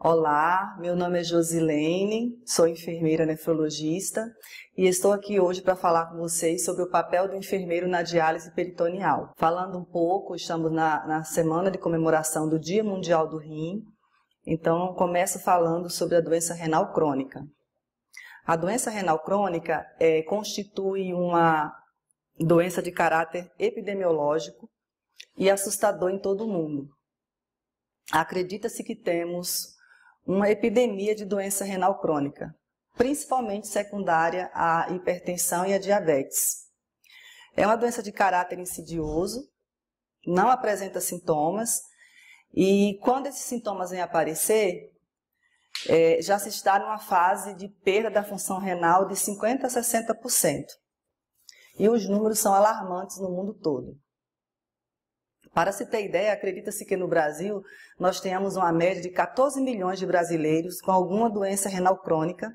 Olá, meu nome é Josilene, sou enfermeira nefrologista e estou aqui hoje para falar com vocês sobre o papel do enfermeiro na diálise peritoneal. Falando um pouco, estamos na semana de comemoração do Dia Mundial do Rim, então começo falando sobre a doença renal crônica. A doença renal crônica constitui uma doença de caráter epidemiológico e assustador em todo o mundo. Acredita-se que temos uma epidemia de doença renal crônica, principalmente secundária à hipertensão e à diabetes. É uma doença de caráter insidioso, não apresenta sintomas e quando esses sintomas vêm aparecer, já se está numa fase de perda da função renal de 50% a 60%. E os números são alarmantes no mundo todo. Para se ter ideia, acredita-se que no Brasil nós tenhamos uma média de 14 milhões de brasileiros com alguma doença renal crônica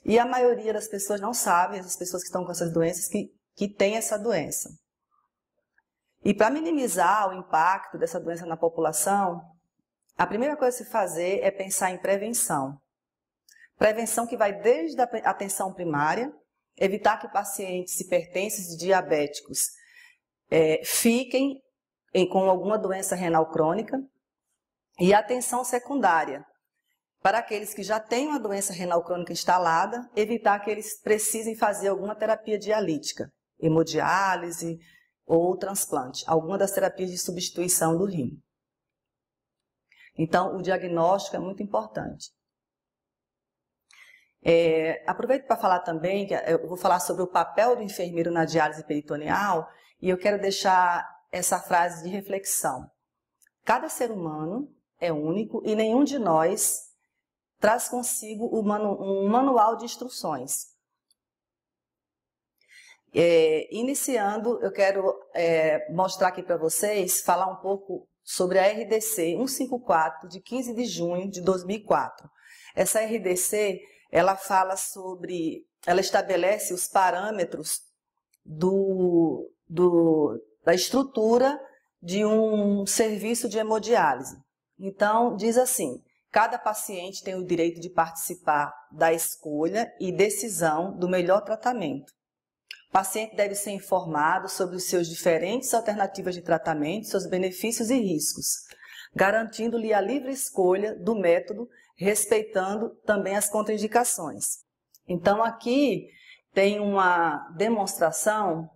e a maioria das pessoas não sabe, as pessoas que estão com essas doenças, que tem essa doença. E para minimizar o impacto dessa doença na população, a primeira coisa a se fazer é pensar em prevenção. Prevenção que vai desde a atenção primária, evitar que pacientes hipertensos e diabéticos fiquem com alguma doença renal crônica, e atenção secundária, para aqueles que já têm uma doença renal crônica instalada, evitar que eles precisem fazer alguma terapia dialítica, hemodiálise ou transplante, alguma das terapias de substituição do rim. Então, o diagnóstico é muito importante. Aproveito para falar também, que eu vou falar sobre o papel do enfermeiro na diálise peritoneal, e eu quero deixar essa frase de reflexão. Cada ser humano é único e nenhum de nós traz consigo um manual de instruções. Iniciando, eu quero mostrar aqui para vocês, falar um pouco sobre a RDC 154 de 15 de junho de 2004. Essa RDC, ela estabelece os parâmetros da estrutura de um serviço de hemodiálise. Então, diz assim: cada paciente tem o direito de participar da escolha e decisão do melhor tratamento. O paciente deve ser informado sobre os seus diferentes alternativas de tratamento, seus benefícios e riscos, garantindo-lhe a livre escolha do método, respeitando também as contraindicações. Então, aqui tem uma demonstração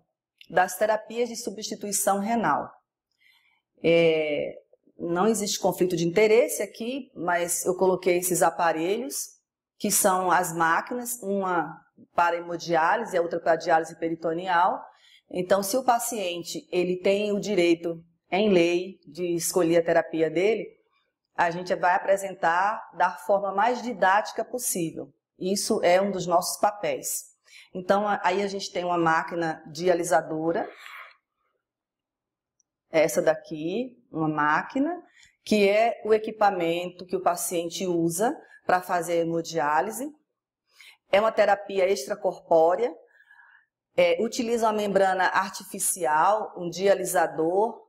das terapias de substituição renal. Não existe conflito de interesse aqui, mas eu coloquei esses aparelhos, que são as máquinas, uma para hemodiálise e a outra para diálise peritoneal. Então, se o paciente ele tem o direito, em lei, de escolher a terapia dele, a gente vai apresentar da forma mais didática possível. Isso é um dos nossos papéis. Então, aí a gente tem uma máquina dialisadora, essa daqui, uma máquina, que é o equipamento que o paciente usa para fazer a hemodiálise. É uma terapia extracorpórea, utiliza uma membrana artificial, um dialisador,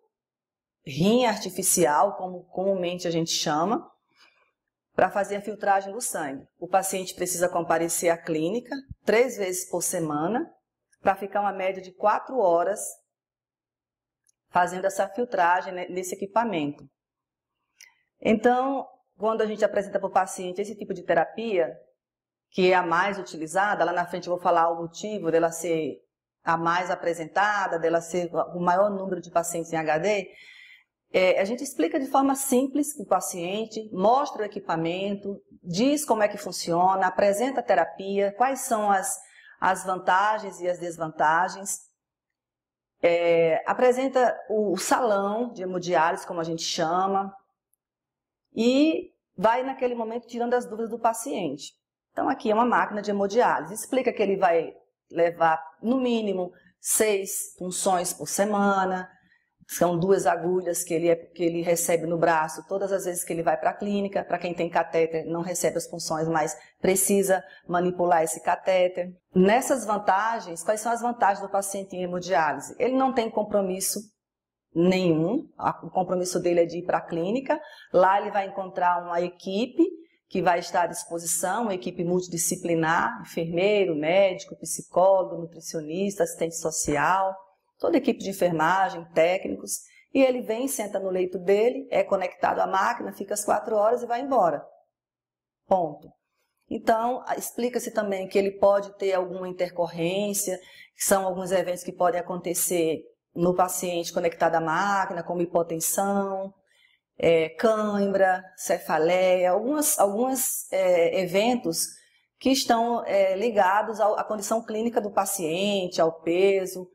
rim artificial, como comumente a gente chama, para fazer a filtragem do sangue. O paciente precisa comparecer à clínica 3 vezes por semana, para ficar uma média de 4 horas fazendo essa filtragem nesse equipamento. Então, quando a gente apresenta para o paciente esse tipo de terapia, que é a mais utilizada, lá na frente eu vou falar o motivo dela ser a mais apresentada, dela ser o maior número de pacientes em HD, a gente explica de forma simples para o paciente, mostra o equipamento, diz como é que funciona, apresenta a terapia, quais são as vantagens e as desvantagens, apresenta o salão de hemodiálise, como a gente chama, e vai naquele momento tirando as dúvidas do paciente. Então aqui é uma máquina de hemodiálise, explica que ele vai levar no mínimo 6 punções por semana. São 2 agulhas que ele recebe no braço todas as vezes que ele vai para a clínica. Para quem tem catéter, não recebe as punções, mas precisa manipular esse catéter. Nessas vantagens, quais são as vantagens do paciente em hemodiálise? Ele não tem compromisso nenhum, o compromisso dele é de ir para a clínica. Lá ele vai encontrar uma equipe que vai estar à disposição, uma equipe multidisciplinar, enfermeiro, médico, psicólogo, nutricionista, assistente social, toda a equipe de enfermagem, técnicos, e ele vem, senta no leito dele, é conectado à máquina, fica as 4 horas e vai embora. Ponto. Então, explica-se também que ele pode ter alguma intercorrência, que são alguns eventos que podem acontecer no paciente conectado à máquina, como hipotensão, cãibra, cefaleia, alguns eventos que estão ligados à condição clínica do paciente, ao peso,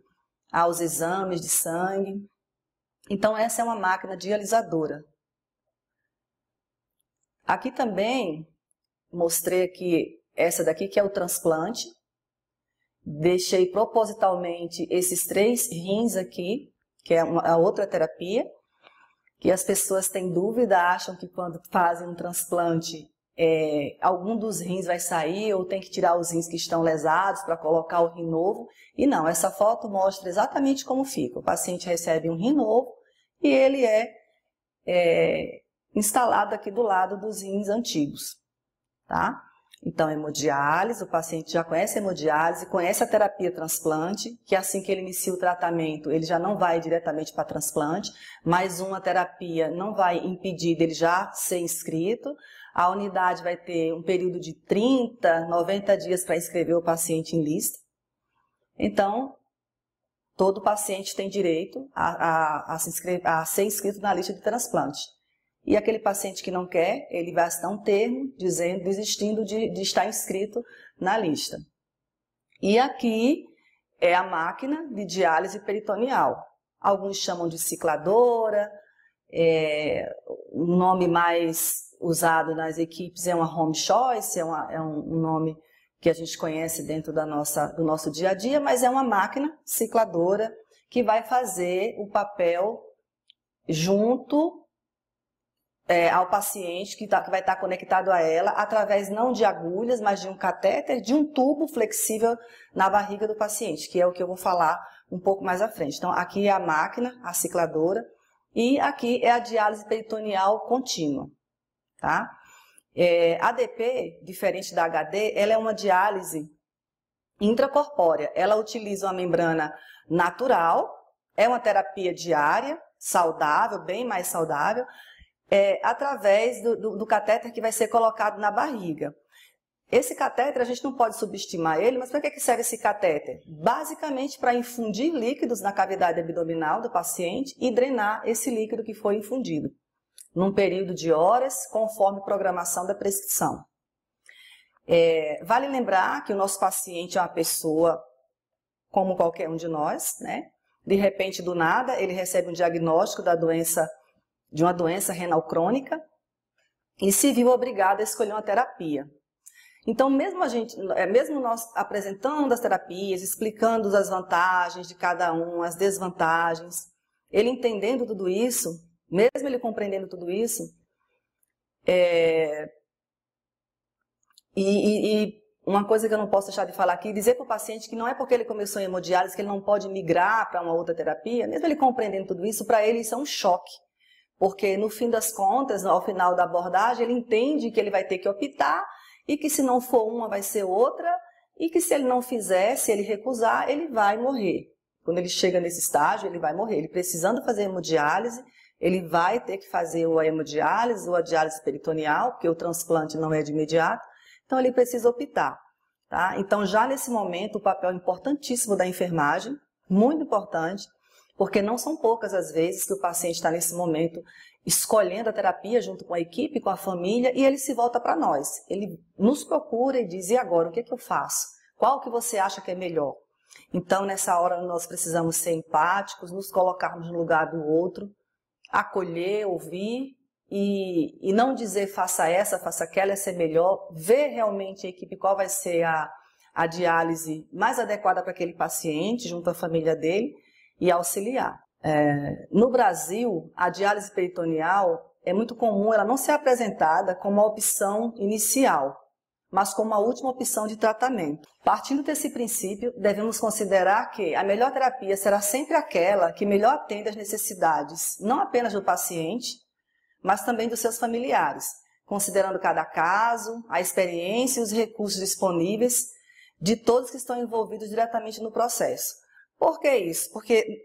aos exames de sangue. Então, essa é uma máquina dialisadora. Aqui também mostrei aqui essa daqui, que é o transplante. Deixei propositalmente esses 3 rins aqui, que é a outra terapia, que as pessoas têm dúvida, acham que quando fazem um transplante, algum dos rins vai sair, ou tem que tirar os rins que estão lesados para colocar o rim novo. E não, essa foto mostra exatamente como fica. O paciente recebe um rim novo e ele é instalado aqui do lado dos rins antigos. Tá? Então, hemodiálise, o paciente já conhece a hemodiálise, conhece a terapia transplante, que assim que ele inicia o tratamento, ele já não vai diretamente para transplante, mas uma terapia não vai impedir dele já ser inscrito. A unidade vai ter um período de 30, 90 dias para inscrever o paciente em lista. Então, todo paciente tem direito a ser inscrito na lista de transplante. E aquele paciente que não quer, ele vai assinar um termo desistindo de estar inscrito na lista. E aqui é a máquina de diálise peritoneal. Alguns chamam de cicladora, o nome mais usado nas equipes é uma home choice, é um nome que a gente conhece dentro do nosso dia a dia, mas é uma máquina cicladora que vai fazer o papel junto ao paciente que vai estar conectado a ela através não de agulhas, mas de um catéter, de um tubo flexível na barriga do paciente, que é o que eu vou falar um pouco mais à frente. Então, aqui é a máquina, a cicladora, e aqui é a diálise peritoneal contínua. Tá? ADP, diferente da HD, ela é uma diálise intracorpórea. Ela utiliza uma membrana natural, é uma terapia diária, saudável, bem mais saudável, através do catéter que vai ser colocado na barriga. Esse catéter, a gente não pode subestimar ele, mas para que serve esse catéter? Basicamente para infundir líquidos na cavidade abdominal do paciente e drenar esse líquido que foi infundido, num período de horas, conforme programação da prescrição. Vale lembrar que o nosso paciente é uma pessoa como qualquer um de nós, né? De repente, do nada, ele recebe um diagnóstico de uma doença renal crônica e se viu obrigado a escolher uma terapia. Então, mesmo nós apresentando as terapias, explicando as vantagens de cada um, as desvantagens, ele entendendo tudo isso, mesmo ele compreendendo tudo isso, e uma coisa que eu não posso deixar de falar aqui, dizer para o paciente que não é porque ele começou em hemodiálise que ele não pode migrar para uma outra terapia, mesmo ele compreendendo tudo isso, para ele isso é um choque. Porque no fim das contas, ao final da abordagem, ele entende que ele vai ter que optar e que se não for uma vai ser outra e que se ele não fizer, se ele recusar, ele vai morrer. Quando ele chega nesse estágio, ele vai morrer. Ele precisando fazer hemodiálise, ele vai ter que fazer a hemodiálise ou a diálise peritoneal, porque o transplante não é de imediato, então ele precisa optar. Tá? Então já nesse momento o papel importantíssimo da enfermagem, muito importante, porque não são poucas as vezes que o paciente está nesse momento escolhendo a terapia junto com a equipe, com a família, e ele se volta para nós. Ele nos procura e diz, e agora, o que é que eu faço? Qual que você acha que é melhor? Então, nessa hora, nós precisamos ser empáticos, nos colocarmos no lugar do outro, acolher, ouvir, e não dizer faça essa, faça aquela, essa é melhor, ver realmente a equipe qual vai ser a diálise mais adequada para aquele paciente, junto à família dele, e auxiliar. No Brasil, a diálise peritoneal é muito comum ela não ser apresentada como uma opção inicial, mas como a última opção de tratamento. Partindo desse princípio, devemos considerar que a melhor terapia será sempre aquela que melhor atende às necessidades, não apenas do paciente, mas também dos seus familiares. considerando cada caso, a experiência e os recursos disponíveis de todos que estão envolvidos diretamente no processo. Por que isso? Porque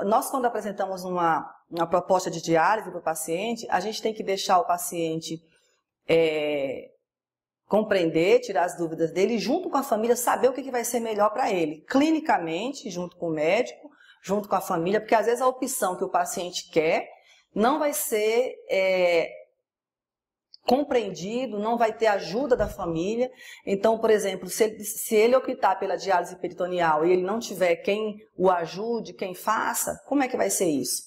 nós quando apresentamos uma proposta de diálise para o paciente, a gente tem que deixar o paciente compreender, tirar as dúvidas dele, e junto com a família saber o que vai ser melhor para ele, clinicamente, junto com o médico, junto com a família, porque às vezes a opção que o paciente quer não vai ser compreendido, não vai ter ajuda da família. Então, por exemplo, se ele optar pela diálise peritoneal e ele não tiver quem o ajude, quem faça, como é que vai ser isso?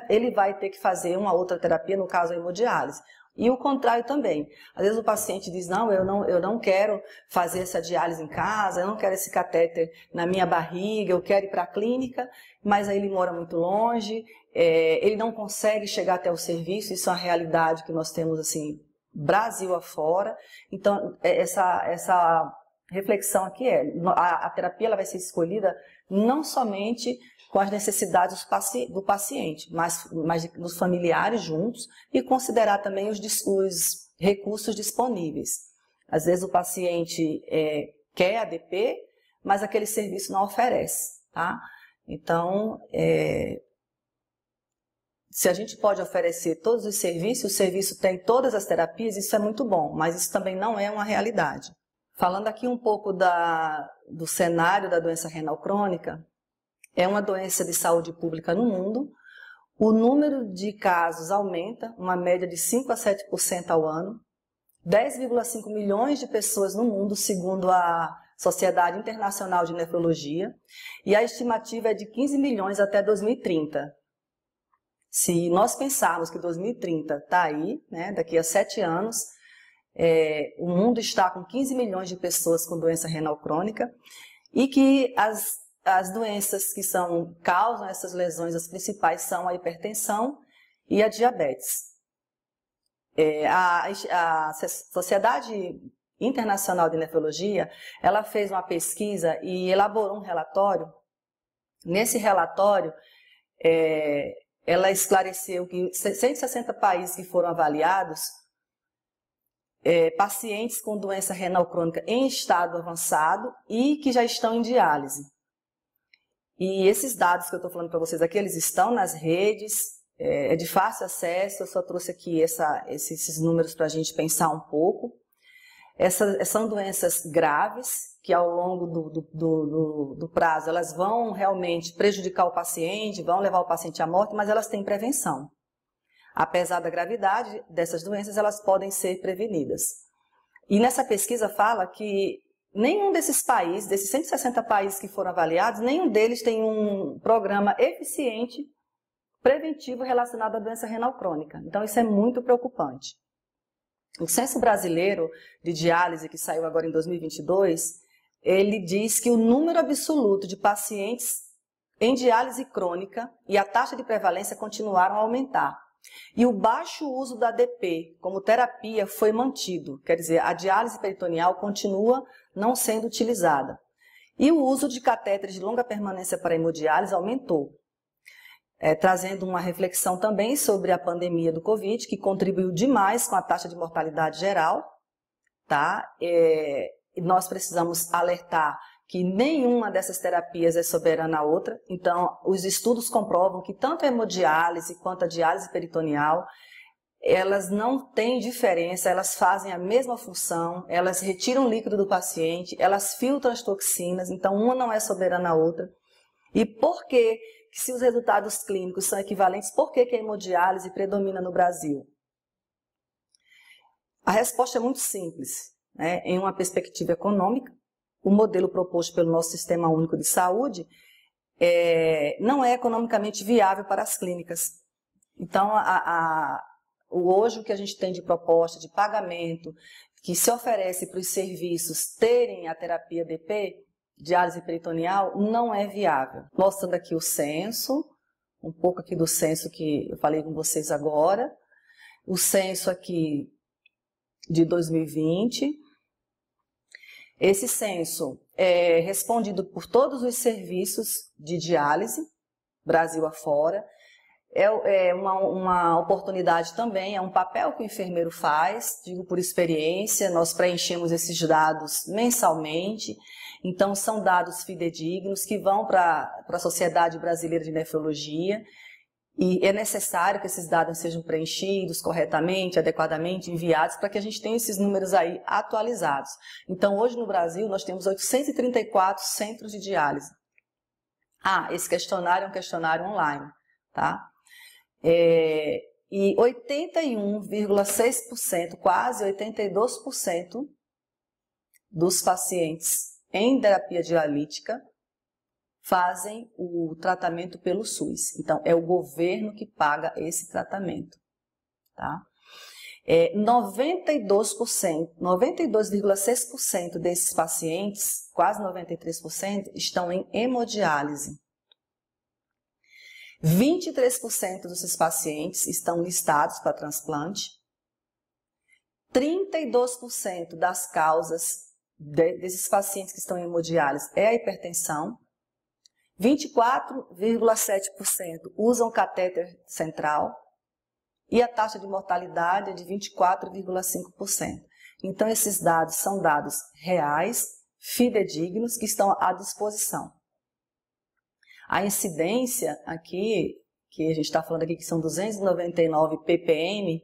Ele vai ter que fazer uma outra terapia, no caso a hemodiálise. E o contrário também. Às vezes o paciente diz, não, eu não quero fazer essa diálise em casa, eu não quero esse catéter na minha barriga, eu quero ir para a clínica, mas aí ele mora muito longe, ele não consegue chegar até o serviço, isso é uma realidade que nós temos assim, Brasil afora. Então, essa reflexão aqui a terapia ela vai ser escolhida não somente com as necessidades do paciente, mas dos familiares juntos, e considerar também os recursos disponíveis. Às vezes o paciente quer ADP, mas aquele serviço não oferece, tá? Então, se a gente pode oferecer todos os serviços, o serviço tem todas as terapias, isso é muito bom, mas isso também não é uma realidade. Falando aqui um pouco do cenário da doença renal crônica, é uma doença de saúde pública no mundo. O número de casos aumenta, uma média de 5 a 7% ao ano. 10,5 milhões de pessoas no mundo, segundo a Sociedade Internacional de Nefrologia, e a estimativa é de 15 milhões até 2030. Se nós pensarmos que 2030 está aí, né, daqui a 7 anos, o mundo está com 15 milhões de pessoas com doença renal crônica, e que as doenças que causam essas lesões, as principais são a hipertensão e a diabetes. A Sociedade Internacional de Nefrologia, ela fez uma pesquisa e elaborou um relatório. Nesse relatório, ela esclareceu que 160 países que foram avaliados, pacientes com doença renal crônica em estado avançado e que já estão em diálise. E esses dados que eu estou falando para vocês aqui, eles estão nas redes, é de fácil acesso, eu só trouxe aqui esses números para a gente pensar um pouco. São doenças graves, que ao longo do prazo, elas vão realmente prejudicar o paciente, vão levar o paciente à morte, mas elas têm prevenção. Apesar da gravidade dessas doenças, elas podem ser prevenidas. E nessa pesquisa fala que nenhum desses países, desses 160 países que foram avaliados, nenhum deles tem um programa eficiente preventivo relacionado à doença renal crônica. Então isso é muito preocupante. O Censo Brasileiro de Diálise, que saiu agora em 2022, ele diz que o número absoluto de pacientes em diálise crônica e a taxa de prevalência continuaram a aumentar. E o baixo uso da ADP como terapia foi mantido, quer dizer, a diálise peritoneal continua não sendo utilizada. E o uso de catéteres de longa permanência para hemodiálise aumentou, trazendo uma reflexão também sobre a pandemia do Covid, que contribuiu demais com a taxa de mortalidade geral, tá? Nós precisamos alertar que nenhuma dessas terapias é soberana à outra. Então, os estudos comprovam que tanto a hemodiálise quanto a diálise peritoneal, elas não têm diferença, elas fazem a mesma função, elas retiram o líquido do paciente, elas filtram as toxinas, então uma não é soberana à outra. E por que, se os resultados clínicos são equivalentes, por que a hemodiálise predomina no Brasil? A resposta é muito simples, né? Em uma perspectiva econômica, o modelo proposto pelo nosso Sistema Único de Saúde não é economicamente viável para as clínicas. Então, hoje o que a gente tem de proposta de pagamento que se oferece para os serviços terem a terapia DP, diálise peritoneal, não é viável. Mostrando aqui o censo, um pouco aqui do censo que eu falei com vocês agora, o censo aqui de 2020. Esse censo é respondido por todos os serviços de diálise, Brasil afora. É uma oportunidade também, é um papel que o enfermeiro faz, digo por experiência, nós preenchemos esses dados mensalmente, então são dados fidedignos que vão para a Sociedade Brasileira de Nefrologia, e é necessário que esses dados sejam preenchidos corretamente, adequadamente, enviados, para que a gente tenha esses números aí atualizados. Então, hoje no Brasil, nós temos 834 centros de diálise. Esse questionário é um questionário online, tá? E 81,6%, quase 82% dos pacientes em terapia dialítica fazem o tratamento pelo SUS. Então, é o governo que paga esse tratamento, tá? 92,6% desses pacientes, quase 93%, estão em hemodiálise. 23% desses pacientes estão listados para transplante. 32% das causas desses pacientes que estão em hemodiálise é a hipertensão. 24,7% usam catéter central e a taxa de mortalidade é de 24,5%. Então, esses dados são dados reais, fidedignos, que estão à disposição. A incidência aqui, que a gente está falando aqui que são 299 ppm,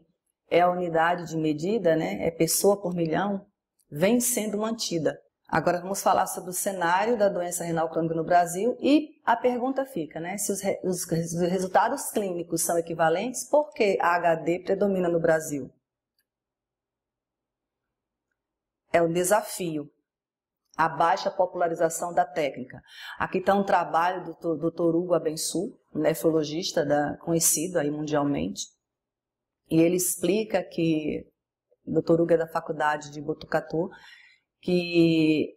é a unidade de medida, né? É pessoa por milhão, vem sendo mantida. Agora vamos falar sobre o cenário da doença renal crônica no Brasil e a pergunta fica, né? Se os resultados clínicos são equivalentes, por que a HD predomina no Brasil? É um desafio, a baixa popularização da técnica. Aqui está um trabalho do Dr. Hugo Abençu, nefrologista conhecido aí mundialmente, e ele explica que, o Dr. Hugo é da faculdade de Botucatu, que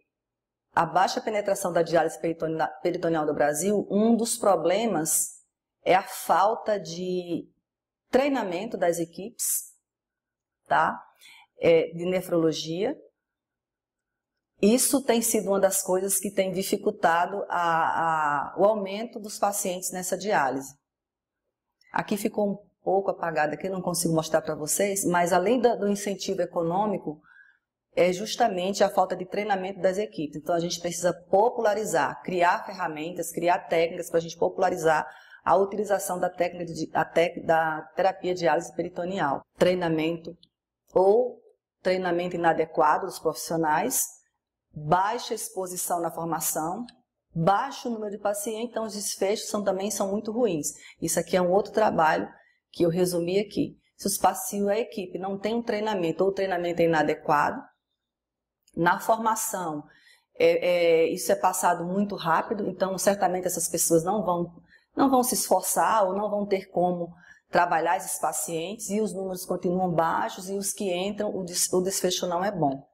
a baixa penetração da diálise peritoneal do Brasil, um dos problemas é a falta de treinamento das equipes, tá? De nefrologia. Isso tem sido uma das coisas que tem dificultado o aumento dos pacientes nessa diálise. Aqui ficou um pouco apagado, aqui não consigo mostrar para vocês, mas além do incentivo econômico, é justamente a falta de treinamento das equipes. Então, a gente precisa popularizar, criar ferramentas, criar técnicas para a gente popularizar a utilização da técnica da terapia de diálise peritoneal. Treinamento ou treinamento inadequado dos profissionais, baixa exposição na formação, baixo número de pacientes, então os desfechos também são muito ruins. Isso aqui é um outro trabalho que eu resumi aqui. Se a equipe não tem um treinamento ou o treinamento é inadequado, na formação, isso é passado muito rápido, então certamente essas pessoas não vão se esforçar ou não vão ter como trabalhar esses pacientes e os números continuam baixos e os que entram, o desfecho não é bom.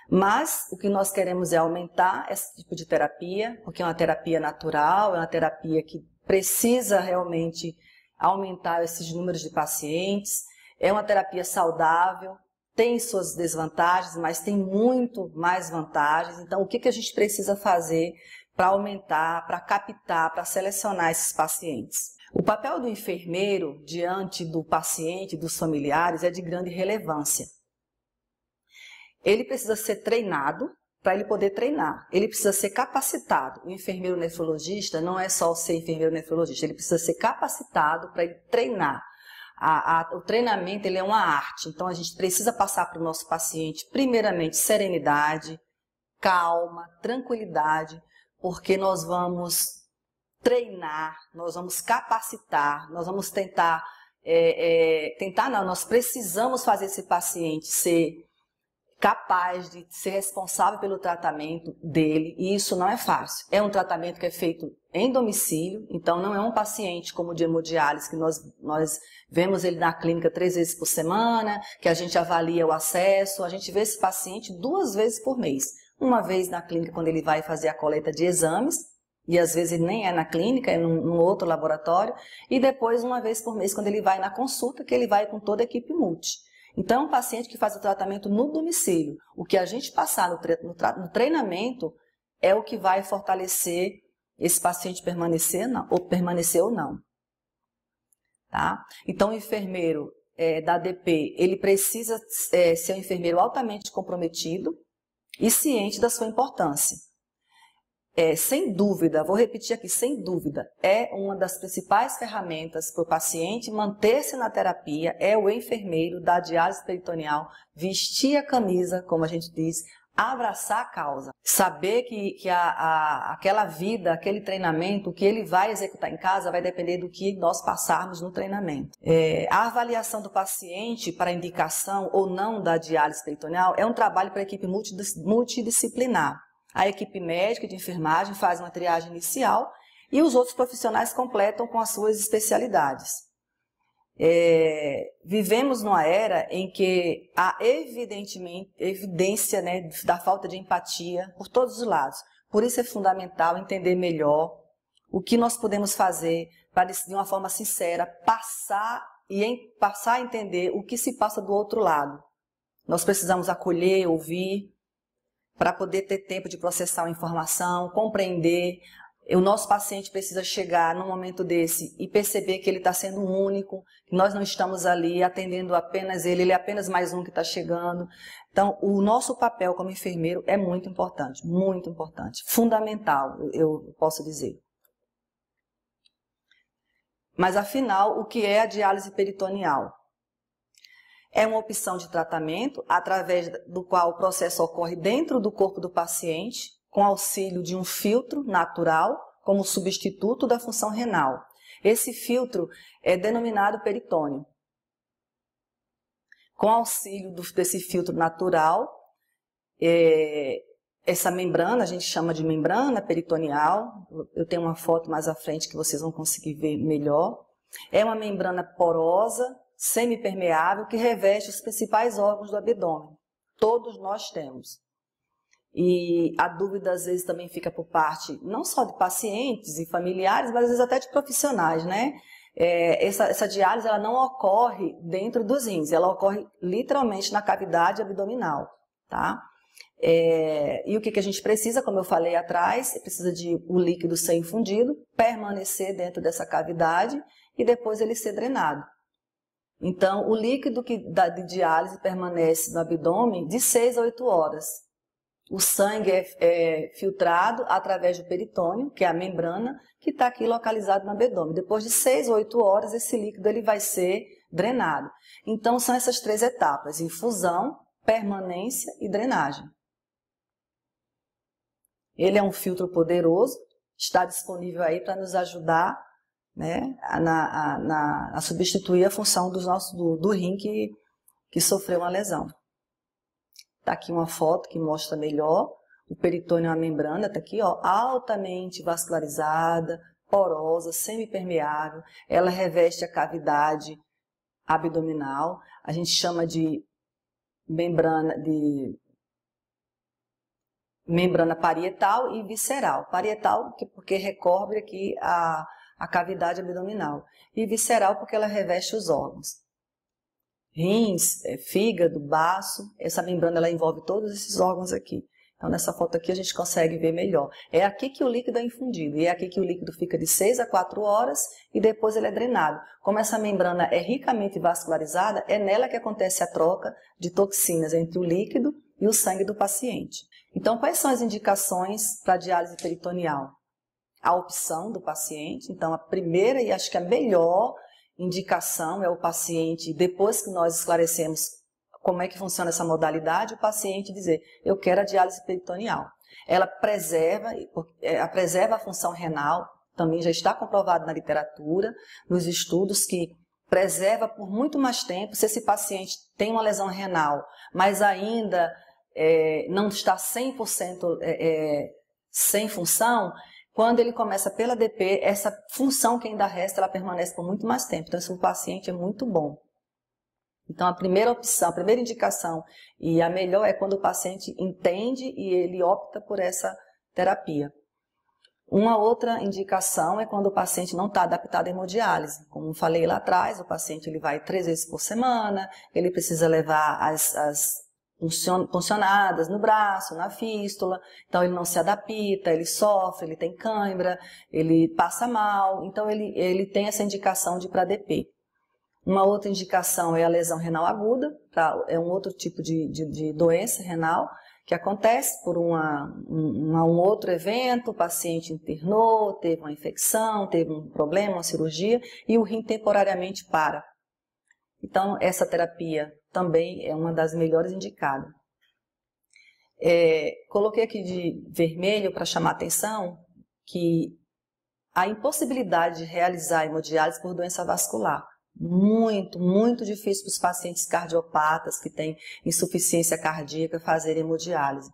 Mas o que nós queremos é aumentar esse tipo de terapia, porque é uma terapia natural, é uma terapia que precisa realmente aumentar esses números de pacientes, é uma terapia saudável, tem suas desvantagens, mas tem muito mais vantagens. Então, o que a gente precisa fazer para aumentar, para captar, para selecionar esses pacientes? O papel do enfermeiro diante do paciente, dos familiares, é de grande relevância. Ele precisa ser treinado para ele poder treinar. Ele precisa ser capacitado. O enfermeiro nefrologista não é só ser enfermeiro nefrologista, ele precisa ser capacitado para ele treinar. O treinamento ele é uma arte, então a gente precisa passar para o nosso paciente, primeiramente, serenidade, calma, tranquilidade, porque nós vamos treinar, nós vamos capacitar, nós vamos nós precisamos fazer esse paciente ser capaz de ser responsável pelo tratamento dele, e isso não é fácil. É um tratamento que é feito em domicílio, então não é um paciente como o de hemodiálise, que nós vemos ele na clínica 3 vezes por semana, que a gente avalia o acesso, a gente vê esse paciente 2 vezes por mês. Uma vez na clínica quando ele vai fazer a coleta de exames, e às vezes ele nem é na clínica, é num outro laboratório, e depois 1 vez por mês quando ele vai na consulta, que ele vai com toda a equipe multi. Então, é um paciente que faz o tratamento no domicílio. O que a gente passar no treinamento é o que vai fortalecer esse paciente permaneceu ou não. Tá? Então, o enfermeiro da ADP, ele precisa ser um enfermeiro altamente comprometido e ciente da sua importância. Sem dúvida, vou repetir aqui, sem dúvida, é uma das principais ferramentas para o paciente manter-se na terapia, é o enfermeiro da diálise peritoneal, vestir a camisa, como a gente diz, abraçar a causa. Saber que aquela vida, aquele treinamento, o que ele vai executar em casa vai depender do que nós passarmos no treinamento. A avaliação do paciente para indicação ou não da diálise peritoneal é um trabalho para a equipe multidisciplinar. A equipe médica de enfermagem faz uma triagem inicial e os outros profissionais completam com as suas especialidades. Vivemos numa era em que há evidência, né, da falta de empatia por todos os lados. Por isso é fundamental entender melhor o que nós podemos fazer para, de uma forma sincera, passar a entender o que se passa do outro lado. Nós precisamos acolher, ouvir, para poder ter tempo de processar a informação, compreender. O nosso paciente precisa chegar num momento desse e perceber que ele está sendo único, que nós não estamos ali atendendo apenas ele é apenas mais um que está chegando. Então, o nosso papel como enfermeiro é muito importante, fundamental, eu posso dizer. Mas, afinal, o que é a diálise peritoneal? É uma opção de tratamento através do qual o processo ocorre dentro do corpo do paciente, com auxílio de um filtro natural como substituto da função renal. Esse filtro é denominado peritônio. Com auxílio desse filtro natural, essa membrana, a gente chama de membrana peritoneal, eu tenho uma foto mais à frente que vocês vão conseguir ver melhor. É uma membrana porosa, semipermeável, que reveste os principais órgãos do abdômen. Todos nós temos. E a dúvida às vezes também fica por parte não só de pacientes e familiares, mas às vezes até de profissionais, né? Essa diálise ela não ocorre dentro dos rins, ela ocorre literalmente na cavidade abdominal, tá? E o que a gente precisa, como eu falei atrás, precisa de o líquido ser infundido, permanecer dentro dessa cavidade e depois ele ser drenado. Então, o líquido de diálise permanece no abdômen de 6 a 8 horas. O sangue é filtrado através do peritônio, que é a membrana, que está aqui localizado no abdômen. Depois de 6 a 8 horas, esse líquido ele vai ser drenado. Então, são essas 3 etapas: infusão, permanência e drenagem. Ele é um filtro poderoso, está disponível aí para nos ajudar, né, a substituir a função do rim que sofreu uma lesão. Está aqui uma foto que mostra melhor. O peritônio é uma membrana, está aqui, ó, altamente vascularizada, porosa, semipermeável. Ela reveste a cavidade abdominal. A gente chama de membrana parietal e visceral. Parietal porque recobre aqui a cavidade abdominal. E visceral porque ela reveste os órgãos. Rins, fígado, baço, essa membrana ela envolve todos esses órgãos aqui. Então, nessa foto aqui a gente consegue ver melhor. É aqui que o líquido é infundido, e é aqui que o líquido fica de 6 a 4 horas e depois ele é drenado. Como essa membrana é ricamente vascularizada, é nela que acontece a troca de toxinas entre o líquido e o sangue do paciente. Então, quais são as indicações para a diálise peritoneal? A opção do paciente, então a primeira e acho que a melhor indicação é o paciente, depois que nós esclarecemos como é que funciona essa modalidade, o paciente dizer, eu quero a diálise peritoneal. Ela preserva a função renal, também já está comprovado na literatura, nos estudos, que preserva por muito mais tempo. Se esse paciente tem uma lesão renal, mas ainda não está 100% sem função, quando ele começa pela DP, essa função que ainda resta, ela permanece por muito mais tempo. Então, esse paciente é muito bom. Então, a primeira opção, a primeira indicação e a melhor é quando o paciente entende e ele opta por essa terapia. Uma outra indicação é quando o paciente não está adaptado à hemodiálise. Como falei lá atrás, o paciente ele vai 3 vezes por semana, ele precisa levar puncionadas no braço, na fístula, então ele não se adapta, ele sofre, ele tem cãibra, ele passa mal, então ele tem essa indicação de ir para DP. Uma outra indicação é a lesão renal aguda, é um outro tipo de doença renal, que acontece por um outro evento, o paciente internou, teve uma infecção, teve um problema, uma cirurgia, e o rim temporariamente para. Então, essa terapia também é uma das melhores indicadas. Coloquei aqui de vermelho para chamar a atenção que a impossibilidade de realizar hemodiálise por doença vascular. Muito difícil para os pacientes cardiopatas que têm insuficiência cardíaca fazerem hemodiálise.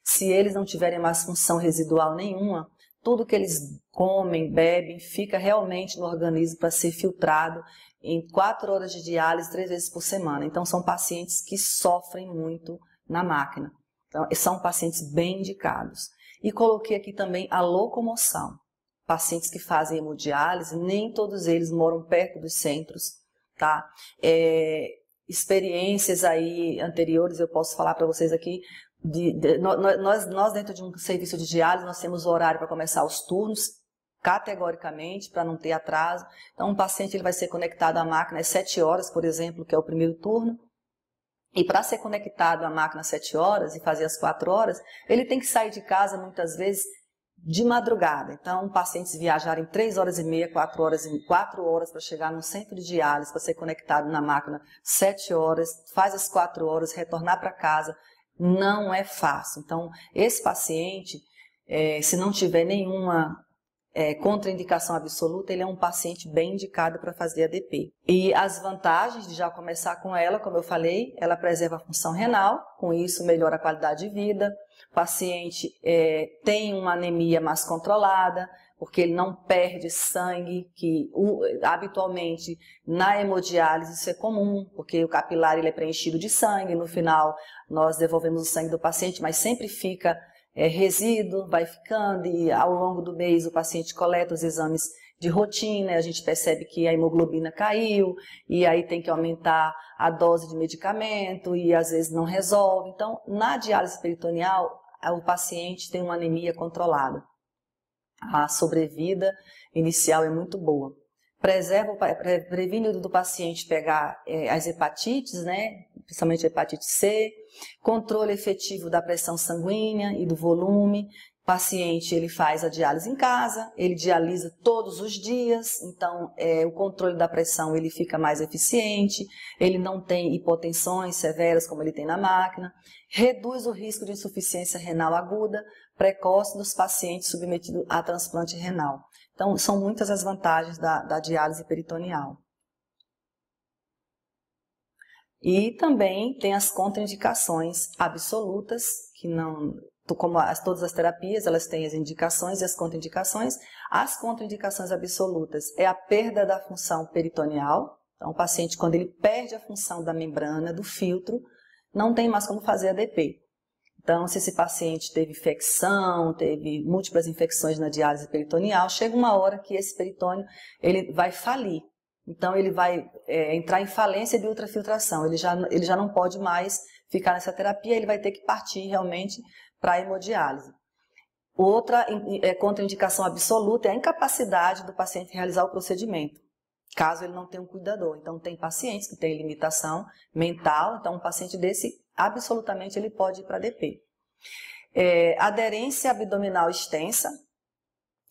Se eles não tiverem mais função residual nenhuma, tudo que eles comem, bebem, fica realmente no organismo para ser filtrado em 4 horas de diálise 3 vezes por semana. Então são pacientes que sofrem muito na máquina. Então, são pacientes bem indicados. E coloquei aqui também a locomoção. Pacientes que fazem hemodiálise, nem todos eles moram perto dos centros, tá? Experiências aí anteriores, eu posso falar para vocês aqui, nós dentro de um serviço de diálise, nós temos horário para começar os turnos, categoricamente, para não ter atraso. Então, um paciente ele vai ser conectado à máquina às 7 horas, por exemplo, que é o primeiro turno, e para ser conectado à máquina às 7 horas e fazer as 4 horas, ele tem que sair de casa muitas vezes de madrugada. Então, pacientes viajarem 3 horas e meia, 4 horas para chegar no centro de diálise, para ser conectado na máquina 7 horas, faz as 4 horas, retornar para casa, não é fácil. Então, esse paciente, se não tiver nenhuma contraindicação absoluta, ele é um paciente bem indicado para fazer ADP. E as vantagens de já começar com ela, como eu falei, ela preserva a função renal, com isso melhora a qualidade de vida. O paciente tem uma anemia mais controlada, porque ele não perde sangue, que habitualmente na hemodiálise isso é comum, porque o capilar ele é preenchido de sangue, no final nós devolvemos o sangue do paciente, mas sempre fica resíduo, vai ficando, e ao longo do mês o paciente coleta os exames de rotina, a gente percebe que a hemoglobina caiu, e aí tem que aumentar a dose de medicamento, e às vezes não resolve. Então, na diálise peritoneal, o paciente tem uma anemia controlada. A sobrevida inicial é muito boa. Previne do paciente pegar as hepatites, né? Principalmente a hepatite C, controle efetivo da pressão sanguínea e do volume. O paciente ele faz a diálise em casa, ele dialisa todos os dias, então o controle da pressão ele fica mais eficiente, ele não tem hipotensões severas como ele tem na máquina, reduz o risco de insuficiência renal aguda, precoce dos pacientes submetidos a transplante renal. Então, são muitas as vantagens da diálise peritoneal. E também tem as contraindicações absolutas, que não, como todas as terapias, elas têm as indicações e as contraindicações. As contraindicações absolutas é a perda da função peritoneal. Então, o paciente, quando ele perde a função da membrana, do filtro, não tem mais como fazer ADP. Então, se esse paciente teve infecção, teve múltiplas infecções na diálise peritoneal, chega uma hora que esse peritônio ele vai falir. Então, ele vai entrar em falência de ultrafiltração. Ele já não pode mais ficar nessa terapia, ele vai ter que partir realmente para a hemodiálise. Outra contraindicação absoluta é a incapacidade do paciente realizar o procedimento, caso ele não tenha um cuidador. Então, tem pacientes que têm limitação mental, então um paciente desse, absolutamente, ele pode ir para DP. Aderência abdominal extensa.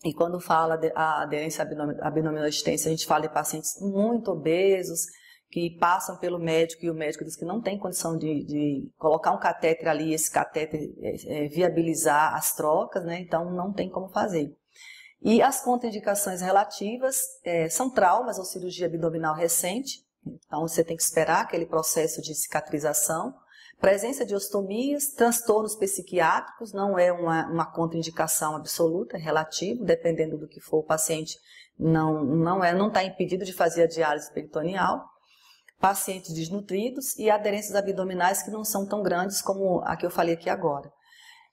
E quando fala a aderência abdominal extensa, a gente fala de pacientes muito obesos, que passam pelo médico e o médico diz que não tem condição de colocar um catéter ali, esse catéter viabilizar as trocas, né? Então não tem como fazer. E as contraindicações relativas são traumas ou cirurgia abdominal recente, então você tem que esperar aquele processo de cicatrização. Presença de ostomias, transtornos psiquiátricos, não é uma contraindicação absoluta, é relativo, dependendo do que for, o paciente não está impedido de fazer a diálise peritoneal. Pacientes desnutridos e aderências abdominais que não são tão grandes como a que eu falei aqui agora.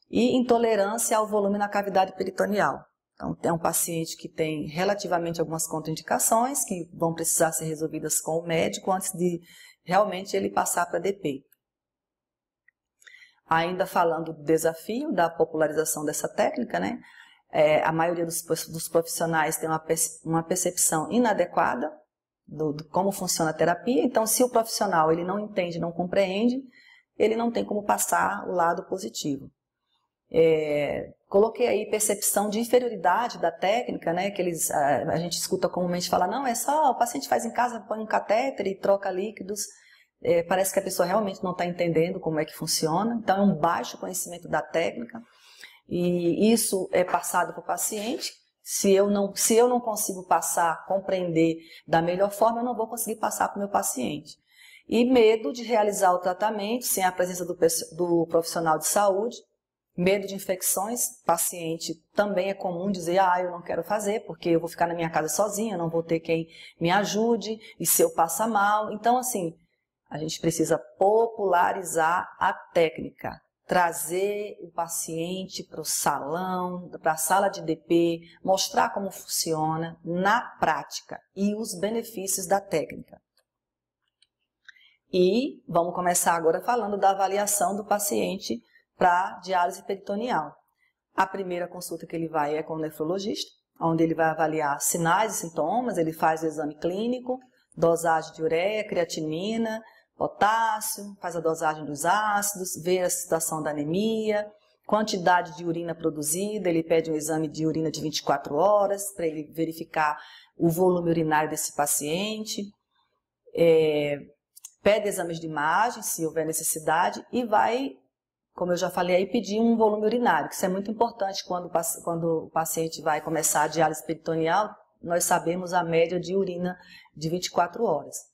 E intolerância ao volume na cavidade peritoneal. Então, é um paciente que tem relativamente algumas contraindicações que vão precisar ser resolvidas com o médico antes de realmente ele passar para DP. Ainda falando do desafio da popularização dessa técnica, né? A maioria dos profissionais tem uma percepção inadequada de como funciona a terapia. Então, se o profissional ele não entende, não compreende, ele não tem como passar o lado positivo. Coloquei aí percepção de inferioridade da técnica, né? Que a gente escuta comumente falar, não, é só o paciente faz em casa, põe um catéter e troca líquidos. Parece que a pessoa realmente não está entendendo como é que funciona. Então, é um baixo conhecimento da técnica. E isso é passado para o paciente. Se eu não consigo passar, compreender da melhor forma, eu não vou conseguir passar para o meu paciente. E medo de realizar o tratamento sem a presença do profissional de saúde. Medo de infecções. Paciente também é comum dizer, eu não quero fazer porque eu vou ficar na minha casa sozinha, não vou ter quem me ajude, e se eu passar mal. Então, assim, a gente precisa popularizar a técnica. Trazer o paciente para o salão, para a sala de DP, mostrar como funciona na prática e os benefícios da técnica. E vamos começar agora falando da avaliação do paciente para diálise peritoneal. A primeira consulta que ele vai é com o nefrologista, onde ele vai avaliar sinais e sintomas, ele faz o exame clínico, dosagem de ureia, creatinina, potássio, faz a dosagem dos ácidos, vê a situação da anemia, quantidade de urina produzida, ele pede um exame de urina de 24 horas para ele verificar o volume urinário desse paciente, pede exames de imagem, se houver necessidade, e vai, como eu já falei aí, pedir um volume urinário, que isso é muito importante quando o paciente vai começar a diálise peritoneal, nós sabemos a média de urina de 24 horas.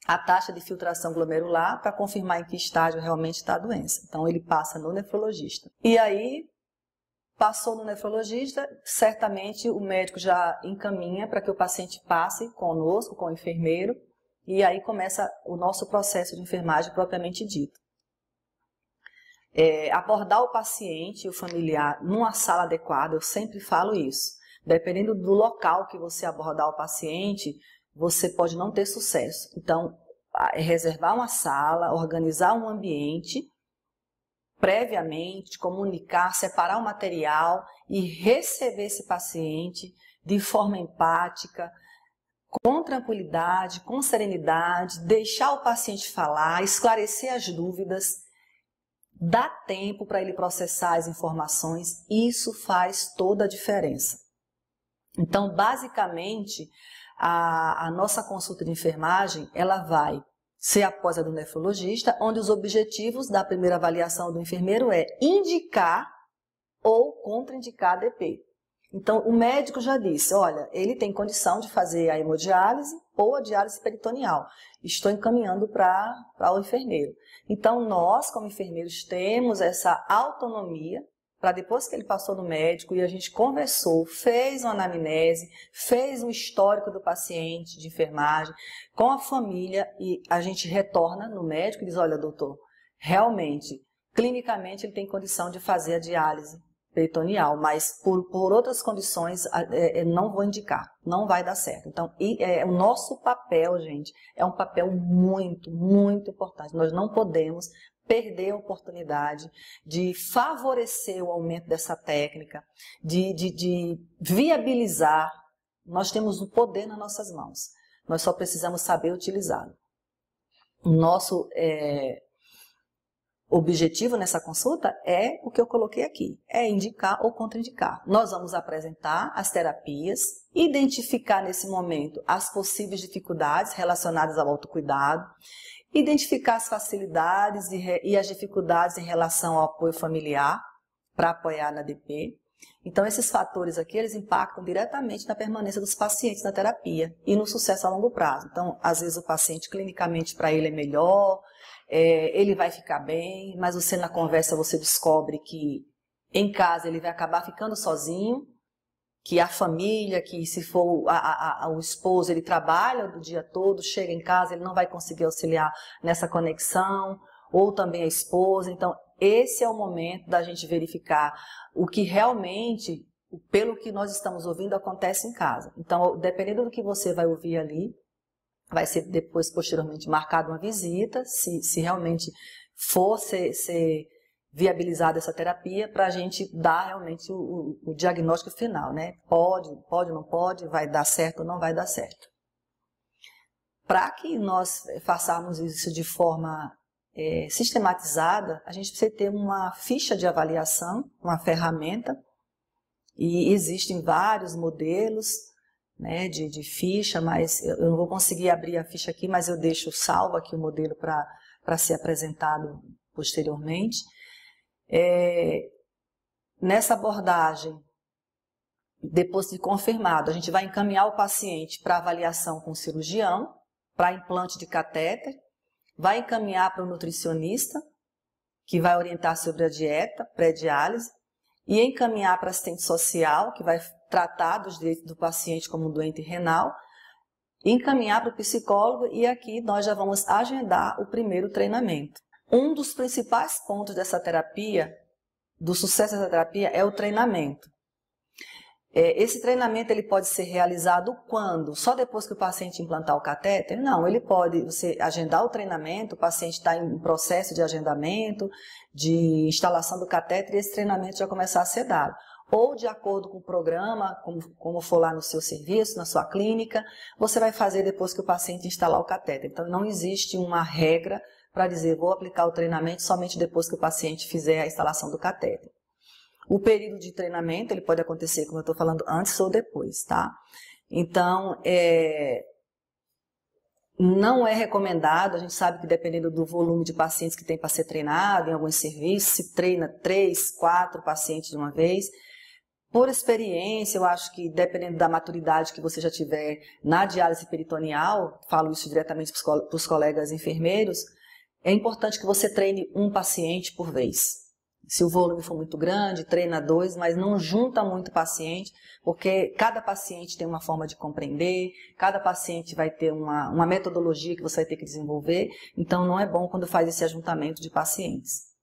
A taxa de filtração glomerular para confirmar em que estágio realmente está a doença. Então, ele passa no nefrologista. E aí, passou no nefrologista, certamente o médico já encaminha para que o paciente passe conosco, com o enfermeiro, e aí começa o nosso processo de enfermagem propriamente dito. Abordar o paciente e o familiar numa sala adequada, eu sempre falo isso. Dependendo do local que você abordar o paciente, você pode não ter sucesso. Então, reservar uma sala, organizar um ambiente, previamente, comunicar, separar o material e receber esse paciente de forma empática, com tranquilidade, com serenidade, deixar o paciente falar, esclarecer as dúvidas, dar tempo para ele processar as informações, isso faz toda a diferença. Então, basicamente, a nossa consulta de enfermagem, ela vai ser após a do nefrologista, onde os objetivos da primeira avaliação do enfermeiro é indicar ou contraindicar a DP. Então, o médico já disse, olha, ele tem condição de fazer a hemodiálise ou a diálise peritoneal. Estou encaminhando para o enfermeiro. Então, nós, como enfermeiros, temos essa autonomia para depois que ele passou no médico e a gente conversou, fez uma anamnese, fez um histórico do paciente de enfermagem com a família e a gente retorna no médico e diz, olha, doutor, realmente, clinicamente ele tem condição de fazer a diálise peritoneal, mas por outras condições não vou indicar, não vai dar certo. Então, o nosso papel, gente, é um papel muito, muito importante. Nós não podemos perder a oportunidade de favorecer o aumento dessa técnica, de viabilizar. Nós temos o poder nas nossas mãos, nós só precisamos saber utilizá-lo. O nosso objetivo nessa consulta é o que eu coloquei aqui, é indicar ou contraindicar. Nós vamos apresentar as terapias, identificar nesse momento as possíveis dificuldades relacionadas ao autocuidado, identificar as facilidades e as dificuldades em relação ao apoio familiar para apoiar na DP. Então, esses fatores aqui, eles impactam diretamente na permanência dos pacientes na terapia e no sucesso a longo prazo. Então, às vezes o paciente, clinicamente, para ele é melhor, ele vai ficar bem, mas você na conversa você descobre que em casa ele vai acabar ficando sozinho, que a família, que se for o esposo, ele trabalha o dia todo, chega em casa, ele não vai conseguir auxiliar nessa conexão, ou também a esposa. Então, esse é o momento da gente verificar o que realmente, pelo que nós estamos ouvindo, acontece em casa. Então, dependendo do que você vai ouvir ali, vai ser depois, posteriormente, marcada uma visita, se realmente for ser viabilizada essa terapia para a gente dar realmente o diagnóstico final, né? Pode, não pode, vai dar certo ou não vai dar certo. Para que nós façamos isso de forma sistematizada, a gente precisa ter uma ficha de avaliação, uma ferramenta, e existem vários modelos, né, de ficha, mas eu não vou conseguir abrir a ficha aqui, mas eu deixo salvo aqui o modelo para ser apresentado posteriormente. Nessa abordagem, depois de confirmado, a gente vai encaminhar o paciente para avaliação com o cirurgião, para implante de catéter, vai encaminhar para o nutricionista, que vai orientar sobre a dieta, pré-diálise, e encaminhar para assistente social, que vai tratar dos direitos do paciente como um doente renal, encaminhar para o psicólogo, e aqui nós já vamos agendar o primeiro treinamento. Um dos principais pontos dessa terapia, do sucesso dessa terapia, é o treinamento. Esse treinamento ele pode ser realizado quando? Só depois que o paciente implantar o catéter? Não, ele pode você agendar o treinamento, o paciente está em processo de agendamento, de instalação do catéter, e esse treinamento já começar a ser dado. Ou de acordo com o programa, como for lá no seu serviço, na sua clínica, você vai fazer depois que o paciente instalar o catéter. Então não existe uma regra para dizer vou aplicar o treinamento somente depois que o paciente fizer a instalação do catéter. O período de treinamento, ele pode acontecer, como eu estou falando, antes ou depois, tá? Então, não é recomendado, a gente sabe que dependendo do volume de pacientes que tem para ser treinado, em alguns serviços, se treina 3, 4 pacientes de uma vez. Por experiência, eu acho que dependendo da maturidade que você já tiver na diálise peritoneal, falo isso diretamente para os colegas enfermeiros, é importante que você treine um paciente por vez. Se o volume for muito grande, treina 2, mas não junta muito paciente, porque cada paciente tem uma forma de compreender, cada paciente vai ter uma metodologia que você vai ter que desenvolver, então não é bom quando faz esse ajuntamento de pacientes.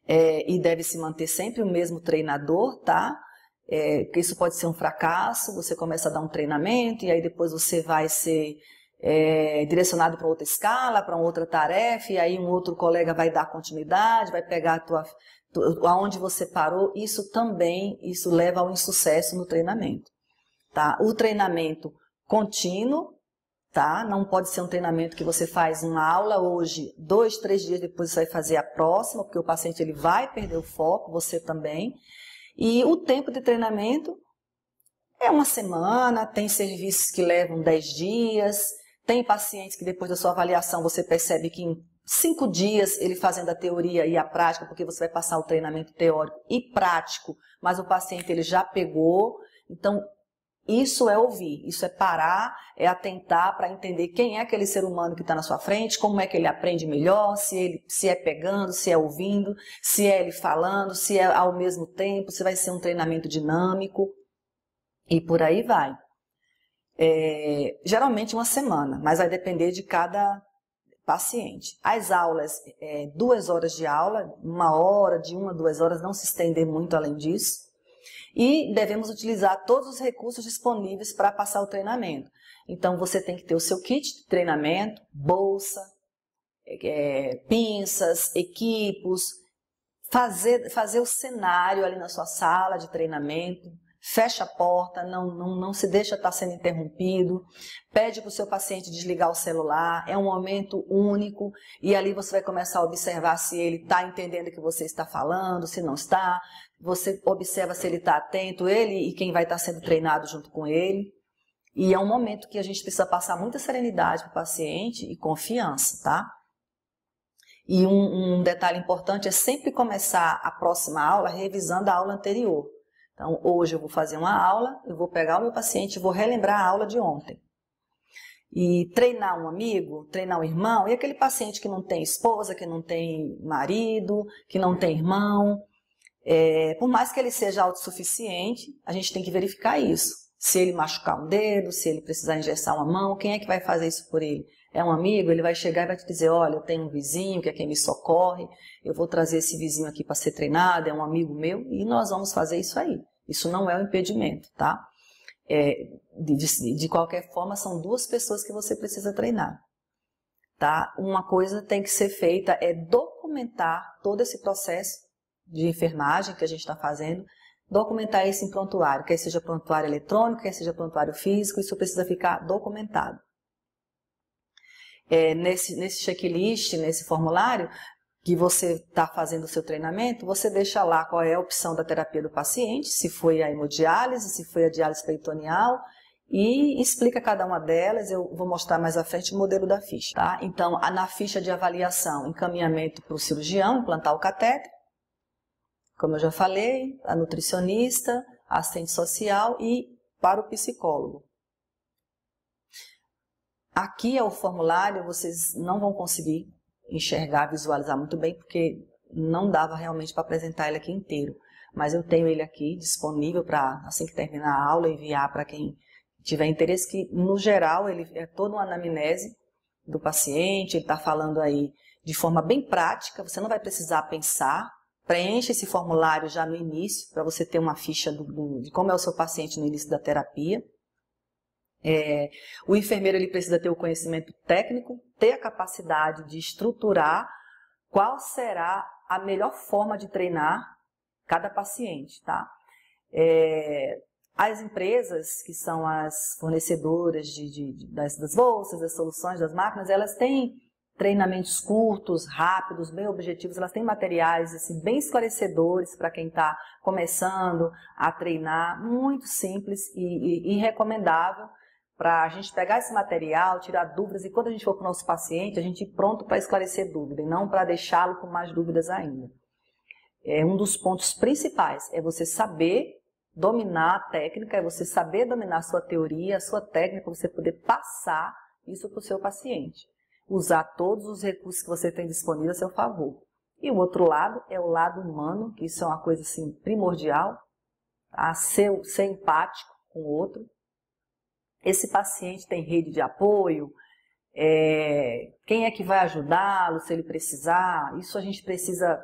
E deve se manter sempre o mesmo treinador, tá? Porque isso pode ser um fracasso, você começa a dar um treinamento e aí depois você vai ser direcionado para outra escala, para outra tarefa, e aí um outro colega vai dar continuidade, vai pegar aonde você parou. Isso leva ao insucesso no treinamento, tá? O treinamento contínuo, tá? Não pode ser um treinamento que você faz uma aula hoje, 2, 3 dias depois você vai fazer a próxima, porque o paciente ele vai perder o foco, você também. E o tempo de treinamento é uma semana, tem serviços que levam 10 dias, tem pacientes que depois da sua avaliação você percebe que em 5 dias ele fazendo a teoria e a prática, porque você vai passar o treinamento teórico e prático, mas o paciente ele já pegou. Então, isso é ouvir, isso é parar, é atentar para entender quem é aquele ser humano que está na sua frente, como é que ele aprende melhor, se é pegando, se é ouvindo, se é ele falando, se é ao mesmo tempo, se vai ser um treinamento dinâmico e por aí vai. Geralmente uma semana, mas vai depender de cada paciente. As aulas, 2 horas de aula, 1 hora, de 1 a 2 horas, não se estender muito além disso. E devemos utilizar todos os recursos disponíveis para passar o treinamento. Então, você tem que ter o seu kit de treinamento, bolsa, pinças, equipos, fazer o cenário ali na sua sala de treinamento, fecha a porta, não se deixa estar sendo interrompido, pede para o seu paciente desligar o celular, é um momento único e ali você vai começar a observar se ele está entendendo o que você está falando, se não está, você observa se ele está atento, ele e quem vai estar sendo treinado junto com ele. E é um momento que a gente precisa passar muita serenidade para o paciente e confiança, tá? E um detalhe importante é sempre começar a próxima aula revisando a aula anterior. Então, hoje eu vou fazer uma aula, eu vou pegar o meu paciente e vou relembrar a aula de ontem. E treinar um amigo, treinar um irmão, e aquele paciente que não tem esposa, que não tem marido, que não tem irmão, por mais que ele seja autossuficiente, a gente tem que verificar isso. Se ele machucar um dedo, se ele precisar engessar uma mão, quem é que vai fazer isso por ele? É um amigo, ele vai chegar e vai te dizer, olha, eu tenho um vizinho que é quem me socorre, eu vou trazer esse vizinho aqui para ser treinado, é um amigo meu, e nós vamos fazer isso aí. Isso não é um impedimento, tá? De qualquer forma, são 2 pessoas que você precisa treinar, tá? Uma coisa tem que ser feita, é documentar documentar todo esse processo de enfermagem que a gente está fazendo, documentar isso em prontuário, quer seja prontuário eletrônico, quer seja prontuário físico, isso precisa ficar documentado. Nesse checklist, nesse formulário, que você está fazendo o seu treinamento, você deixa lá qual é a opção da terapia do paciente, se foi a hemodiálise, se foi a diálise peritoneal, e explica cada uma delas. Eu vou mostrar mais à frente o modelo da ficha, tá? Então, na ficha de avaliação, encaminhamento para o cirurgião implantar o catéter, como eu já falei, a nutricionista, a assistente social e para o psicólogo. Aqui é o formulário, vocês não vão conseguir enxergar, visualizar muito bem, porque não dava realmente para apresentar ele aqui inteiro. Mas eu tenho ele aqui disponível para, assim que terminar a aula, enviar para quem tiver interesse, que no geral ele é toda uma anamnese do paciente, ele está falando aí de forma bem prática, você não vai precisar pensar, preencha esse formulário já no início, para você ter uma ficha de como é o seu paciente no início da terapia. O enfermeiro ele precisa ter o conhecimento técnico, ter a capacidade de estruturar qual será a melhor forma de treinar cada paciente, tá? As empresas, que são as fornecedoras das bolsas, das soluções, das máquinas, elas têm treinamentos curtos, rápidos, bem objetivos, elas têm materiais assim, bem esclarecedores para quem está começando a treinar, muito simples e recomendável, para a gente pegar esse material, tirar dúvidas, e quando a gente for para o nosso paciente, a gente ir pronto para esclarecer dúvida, e não para deixá-lo com mais dúvidas ainda. Um dos pontos principais é você saber dominar a técnica, é você saber dominar a sua teoria, a sua técnica, para você poder passar isso para o seu paciente. Usar todos os recursos que você tem disponível a seu favor. E o outro lado é o lado humano, que isso é uma coisa assim, primordial, tá? Ser empático com o outro. Esse paciente tem rede de apoio, quem é que vai ajudá-lo se ele precisar? Isso a gente precisa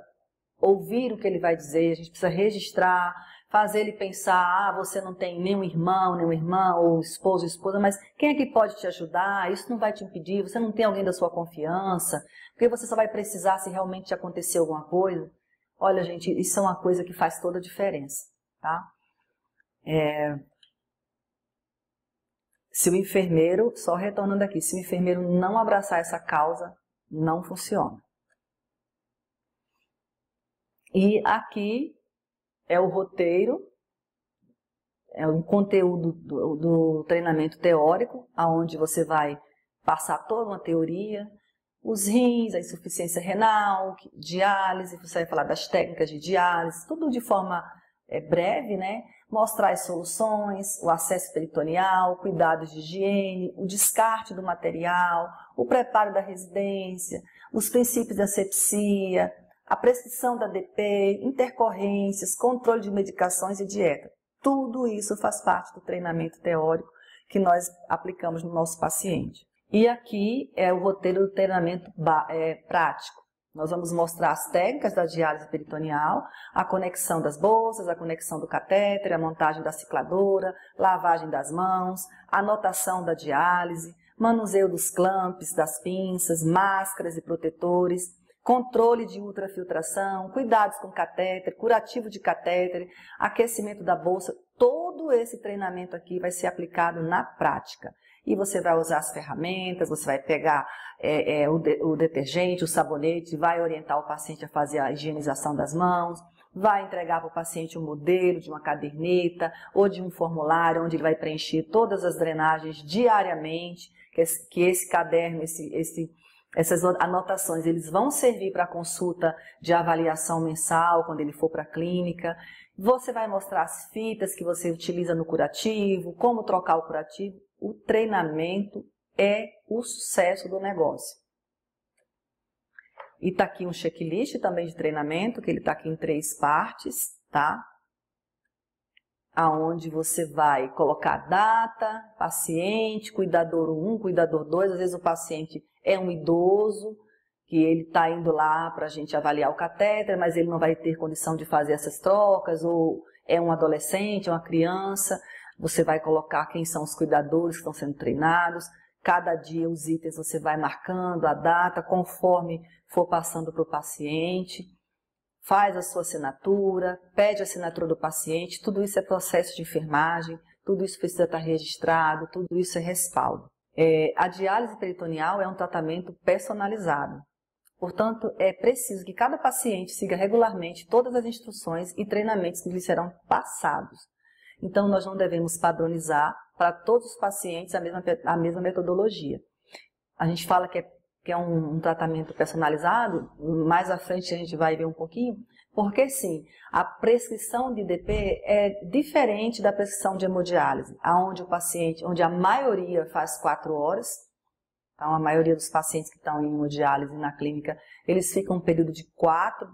ouvir o que ele vai dizer, a gente precisa registrar, fazer ele pensar, você não tem nenhum irmão, nenhuma irmã, ou esposo, esposa, mas quem é que pode te ajudar? Isso não vai te impedir, você não tem alguém da sua confiança, porque você só vai precisar se realmente acontecer alguma coisa. Olha, gente, isso é uma coisa que faz toda a diferença, tá? Se o enfermeiro, só retornando aqui, se o enfermeiro não abraçar essa causa, não funciona. E aqui é o roteiro, é o conteúdo do treinamento teórico, onde você vai passar toda uma teoria, os rins, a insuficiência renal, diálise, você vai falar das técnicas de diálise, tudo de forma breve, né? Mostrar as soluções, o acesso peritoneal, cuidados de higiene, o descarte do material, o preparo da residência, os princípios da asepsia, a prescrição da DP, intercorrências, controle de medicações e dieta. Tudo isso faz parte do treinamento teórico que nós aplicamos no nosso paciente. E aqui é o roteiro do treinamento prático. Nós vamos mostrar as técnicas da diálise peritoneal, a conexão das bolsas, a conexão do catéter, a montagem da cicladora, lavagem das mãos, anotação da diálise, manuseio dos clamps, das pinças, máscaras e protetores, controle de ultrafiltração, cuidados com catéter, curativo de catéter, aquecimento da bolsa. Todo esse treinamento aqui vai ser aplicado na prática. E você vai usar as ferramentas, você vai pegar o detergente, o sabonete, vai orientar o paciente a fazer a higienização das mãos, vai entregar para o paciente um modelo de uma caderneta ou de um formulário onde ele vai preencher todas as drenagens diariamente, que esse caderno, essas anotações, eles vão servir para a consulta de avaliação mensal, quando ele for para a clínica. Você vai mostrar as fitas que você utiliza no curativo, como trocar o curativo. O treinamento é o sucesso do negócio. E está aqui um checklist também de treinamento, que ele está aqui em 3 partes, tá? Aonde você vai colocar data, paciente, cuidador 1, cuidador 2, às vezes o paciente é um idoso, que ele está indo lá para a gente avaliar o catéter, mas ele não vai ter condição de fazer essas trocas, ou é um adolescente, é uma criança, você vai colocar quem são os cuidadores que estão sendo treinados, Cada dia os itens você vai marcando a data conforme for passando para o paciente. Faz a sua assinatura, pede a assinatura do paciente, tudo isso é processo de enfermagem, tudo isso precisa estar registrado, tudo isso é respaldo. A diálise peritoneal é um tratamento personalizado. Portanto, é preciso que cada paciente siga regularmente todas as instruções e treinamentos que lhe serão passados. Então, nós não devemos padronizar para todos os pacientes a mesma metodologia. A gente fala que é um tratamento personalizado, mais à frente a gente vai ver um pouquinho, porque sim, a prescrição de DP é diferente da prescrição de hemodiálise, onde a maioria faz 4 horas, então a maioria dos pacientes que estão em hemodiálise na clínica, eles ficam um período de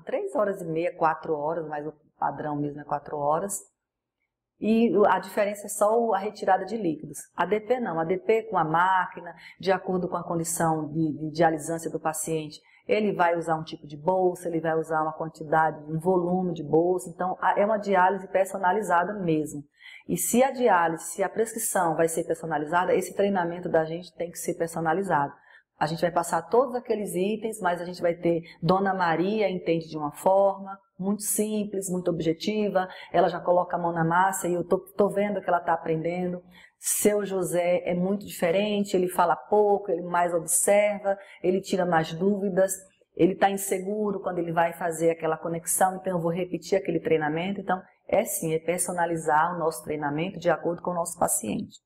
3 horas e meia, 4 horas, mas o padrão mesmo é 4 horas. E a diferença é só a retirada de líquidos. A DP não, a DP com a máquina, de acordo com a condição de dialisância do paciente, ele vai usar um tipo de bolsa, ele vai usar uma quantidade, um volume de bolsa, então é uma diálise personalizada mesmo. E se a prescrição vai ser personalizada, esse treinamento da gente tem que ser personalizado. A gente vai passar todos aqueles itens, mas a gente vai ter Dona Maria entende de uma forma muito simples, muito objetiva, ela já coloca a mão na massa e eu tô vendo que ela está aprendendo. Seu José é muito diferente, ele fala pouco, ele mais observa, ele tira mais dúvidas, ele está inseguro quando ele vai fazer aquela conexão, então eu vou repetir aquele treinamento. Então, é personalizar o nosso treinamento de acordo com o nosso paciente.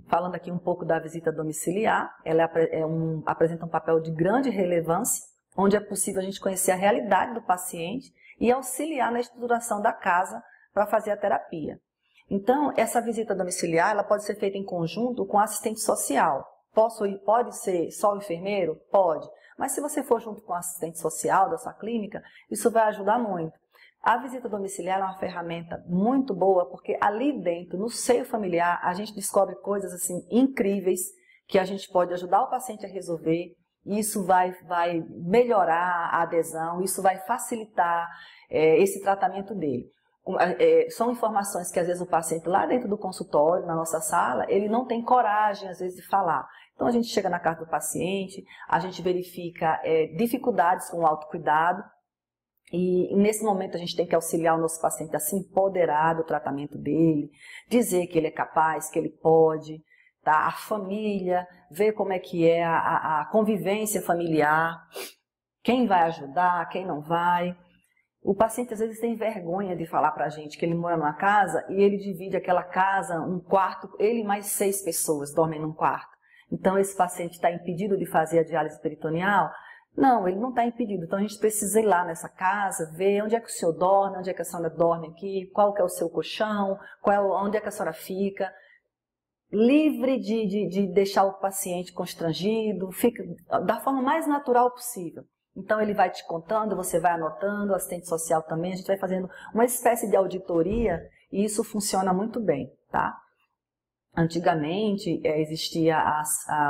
Falando aqui um pouco da visita domiciliar, ela apresenta um papel de grande relevância, onde é possível a gente conhecer a realidade do paciente e auxiliar na estruturação da casa para fazer a terapia. Então, essa visita domiciliar ela pode ser feita em conjunto com assistente social. Pode ser só o enfermeiro? Pode. Mas se você for junto com o assistente social da sua clínica, isso vai ajudar muito. A visita domiciliar é uma ferramenta muito boa, porque ali dentro, no seio familiar, a gente descobre coisas assim incríveis que a gente pode ajudar o paciente a resolver. E isso vai melhorar a adesão, isso vai facilitar esse tratamento dele. São informações que às vezes o paciente lá dentro do consultório, na nossa sala, ele não tem coragem às vezes de falar. Então a gente chega na casa do paciente, a gente verifica dificuldades com o autocuidado, e nesse momento a gente tem que auxiliar o nosso paciente a se empoderar do tratamento dele, dizer que ele é capaz, que ele pode, tá? A família, ver como é que é a convivência familiar, quem vai ajudar, quem não vai. O paciente às vezes tem vergonha de falar pra gente que ele mora numa casa e ele divide aquela casa, um quarto, ele e mais 6 pessoas dormem num quarto. Então esse paciente está impedido de fazer a diálise peritoneal? Não, ele não está impedido, então a gente precisa ir lá nessa casa, ver onde é que o senhor dorme, onde é que a senhora dorme aqui, qual que é o seu colchão, onde é que a senhora fica, livre de deixar o paciente constrangido, fica da forma mais natural possível. Então ele vai te contando, você vai anotando, o assistente social também, a gente vai fazendo uma espécie de auditoria e isso funciona muito bem, tá? Antigamente existia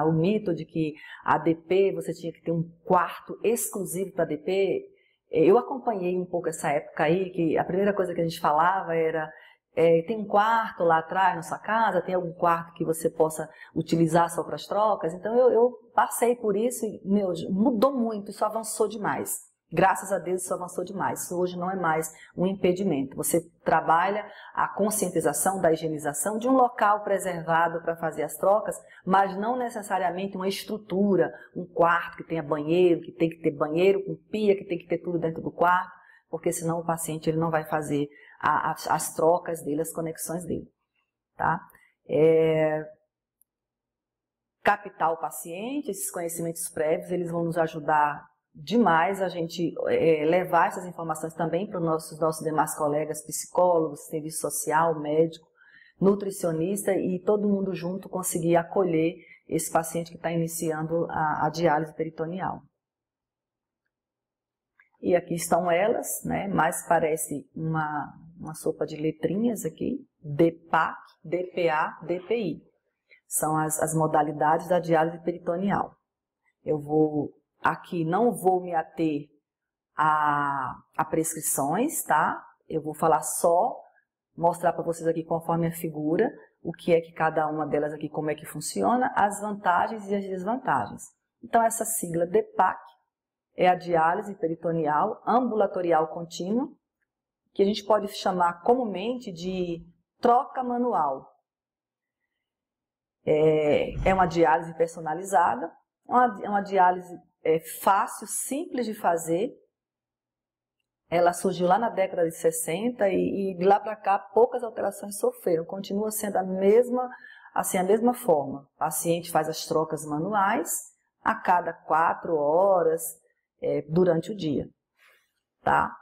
o mito de que a DP, você tinha que ter um quarto exclusivo para DP. Eu acompanhei um pouco essa época aí, que a primeira coisa que a gente falava era tem um quarto lá atrás na sua casa, tem algum quarto que você possa utilizar só para as trocas. Então eu passei por isso e mudou muito, isso avançou demais. Graças a Deus isso avançou demais, isso hoje não é mais um impedimento. Você trabalha a conscientização da higienização de um local preservado para fazer as trocas, mas não necessariamente uma estrutura, um quarto que tenha banheiro, que tem que ter banheiro com pia, que tem que ter tudo dentro do quarto, porque senão o paciente ele não vai fazer as trocas dele, as conexões dele. Tá? Captar o paciente, esses conhecimentos prévios, eles vão nos ajudar demais a gente levar essas informações também para os nossos demais colegas, psicólogos, serviço social, médico, nutricionista e todo mundo junto conseguir acolher esse paciente que está iniciando a diálise peritoneal. E aqui estão elas, né? Mas parece uma sopa de letrinhas aqui, DPAC, DPA, DPI. São as modalidades da diálise peritoneal. Aqui não vou me ater a prescrições, tá? Eu vou falar só, mostrar para vocês aqui conforme a figura, o que é que cada uma delas aqui, como é que funciona, as vantagens e as desvantagens. Então, essa sigla DPAC é a diálise peritoneal ambulatorial contínua, que a gente pode chamar comumente de troca manual. É uma diálise personalizada, é uma diálise fácil, simples de fazer. Ela surgiu lá na década de 60 e de lá para cá poucas alterações sofreram. Continua sendo a mesma forma. O paciente faz as trocas manuais a cada 4 horas durante o dia. Tá?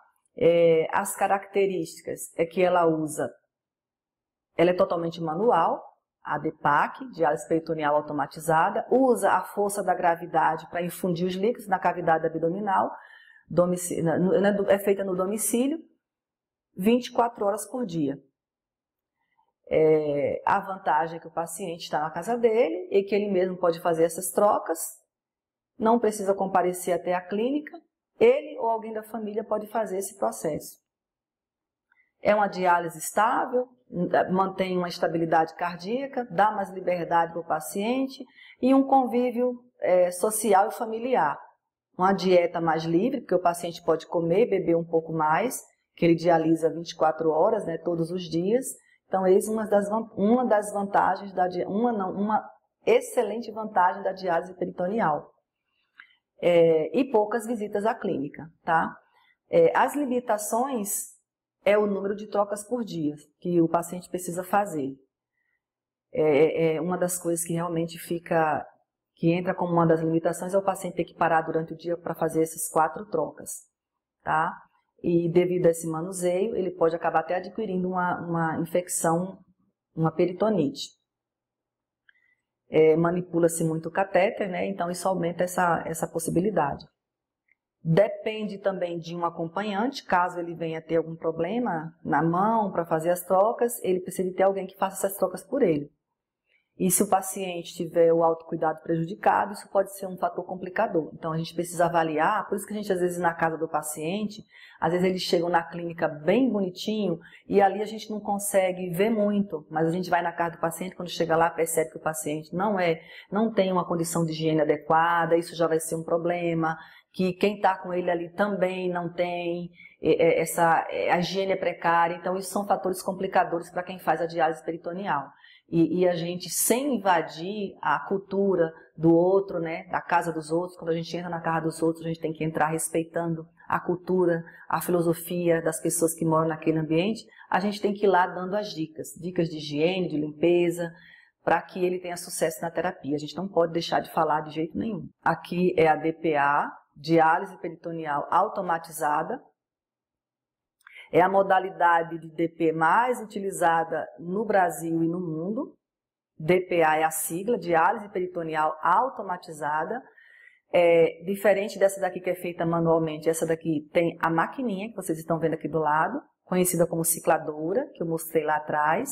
As características é que ela é totalmente manual, a DPAC, diálise peritoneal automatizada, usa a força da gravidade para infundir os líquidos na cavidade abdominal, é feita no domicílio, 24 horas por dia. A vantagem é que o paciente está na casa dele e que ele mesmo pode fazer essas trocas, não precisa comparecer até a clínica, ele ou alguém da família pode fazer esse processo. É uma diálise estável, mantém uma estabilidade cardíaca, dá mais liberdade para o paciente e um convívio social e familiar. Uma dieta mais livre, porque o paciente pode comer e beber um pouco mais, que ele dialisa 24 horas, né, todos os dias. Então, eis uma das vantagens, uma excelente vantagem da diálise peritoneal. E poucas visitas à clínica, tá? As limitações é o número de trocas por dia que o paciente precisa fazer. Uma das coisas que realmente que entra como uma das limitações é o paciente ter que parar durante o dia para fazer essas 4 trocas, tá? E devido a esse manuseio, ele pode acabar até adquirindo uma infecção, uma peritonite. Manipula-se muito o catéter, né? Então isso aumenta essa possibilidade. Depende também de um acompanhante, caso ele venha ter algum problema na mão para fazer as trocas, ele precisa ter alguém que faça essas trocas por ele. E se o paciente tiver o autocuidado prejudicado, isso pode ser um fator complicador. Então a gente precisa avaliar, por isso que a gente às vezes na casa do paciente, às vezes eles chegam na clínica bem bonitinho e ali a gente não consegue ver muito, mas a gente vai na casa do paciente, quando chega lá percebe que o paciente não tem uma condição de higiene adequada, isso já vai ser um problema, que quem está com ele ali também não tem, a higiene é precária, então isso são fatores complicadores para quem faz a diálise peritoneal. E a gente, sem invadir a cultura do outro, né, da casa dos outros, quando a gente entra na casa dos outros, a gente tem que entrar respeitando a cultura, a filosofia das pessoas que moram naquele ambiente, a gente tem que ir lá dando as dicas de higiene, de limpeza, para que ele tenha sucesso na terapia. A gente não pode deixar de falar de jeito nenhum. Aqui é a DPA, diálise peritoneal automatizada. É a modalidade de DP mais utilizada no Brasil e no mundo. DPA é a sigla, diálise peritoneal automatizada. Diferente dessa daqui que é feita manualmente, essa daqui tem a maquininha que vocês estão vendo aqui do lado, conhecida como cicladora, que eu mostrei lá atrás.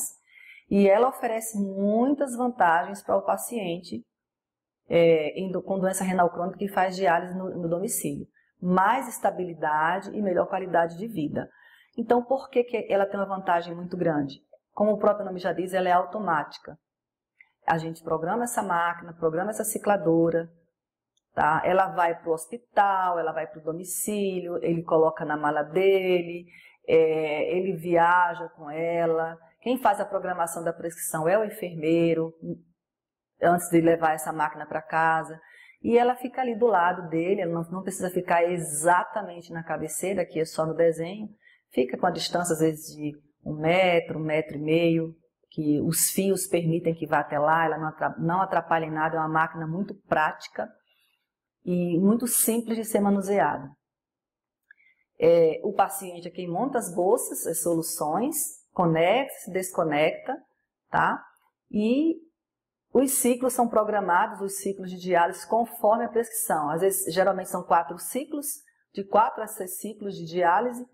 E ela oferece muitas vantagens para o paciente com doença renal crônica que faz diálise no domicílio. Mais estabilidade e melhor qualidade de vida. Então, por que ela tem uma vantagem muito grande? Como o próprio nome já diz, ela é automática. A gente programa essa máquina, programa essa cicladora, tá? Ela vai para o hospital, ela vai para o domicílio, ele coloca na mala dele, ele viaja com ela. Quem faz a programação da prescrição é o enfermeiro, antes de levar essa máquina para casa. E ela fica ali do lado dele, ela não precisa ficar exatamente na cabeceira, aqui é só no desenho. Fica com a distância, às vezes, de 1 metro, 1,5 metros, que os fios permitem que vá até lá, ela não atrapalha em nada, é uma máquina muito prática e muito simples de ser manuseada. O paciente é quem monta as bolsas, as soluções, conecta, se desconecta, tá? E os ciclos são programados, os ciclos de diálise, conforme a prescrição. Às vezes, geralmente são 4 ciclos, de 4 a 6 ciclos de diálise,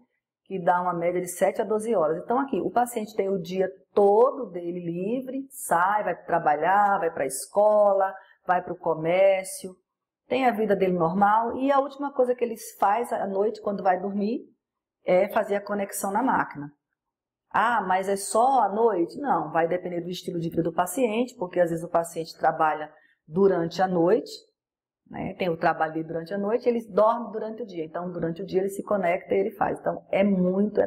que dá uma média de 7 a 12 horas. Então aqui, o paciente tem o dia todo dele livre, sai, vai trabalhar, vai para a escola, vai para o comércio, tem a vida dele normal e a última coisa que ele faz à noite, quando vai dormir, é fazer a conexão na máquina. Ah, mas é só à noite? Não, vai depender do estilo de vida do paciente, porque às vezes o paciente trabalha durante a noite, né? Tem o trabalho dele durante a noite, ele dorme durante o dia. Então, durante o dia ele se conecta e ele faz. Então, é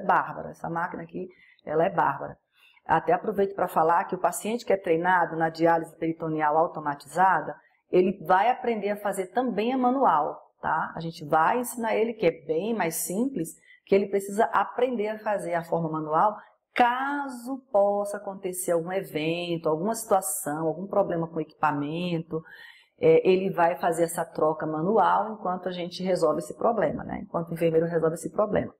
bárbara. Essa máquina aqui, ela é bárbara. Até aproveito para falar que o paciente que é treinado na diálise peritoneal automatizada, ele vai aprender a fazer também a manual, tá? A gente vai ensinar ele, que é bem mais simples, que ele precisa aprender a fazer a forma manual, caso possa acontecer algum evento, alguma situação, algum problema com o equipamento, ele vai fazer essa troca manual enquanto a gente resolve esse problema, né? Enquanto o enfermeiro resolve esse problema.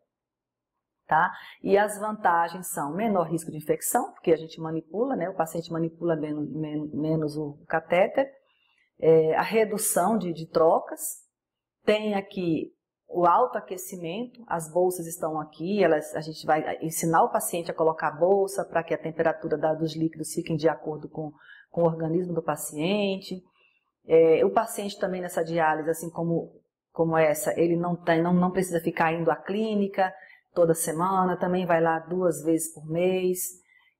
Tá? E as vantagens são menor risco de infecção, porque a gente manipula, né? O paciente manipula menos o catéter, a redução de trocas, tem aqui o autoaquecimento, as bolsas estão aqui, a gente vai ensinar o paciente a colocar a bolsa para que a temperatura dos líquidos fiquem de acordo com o organismo do paciente. O paciente também nessa diálise, assim como essa, ele não precisa ficar indo à clínica toda semana, também vai lá 2 vezes por mês,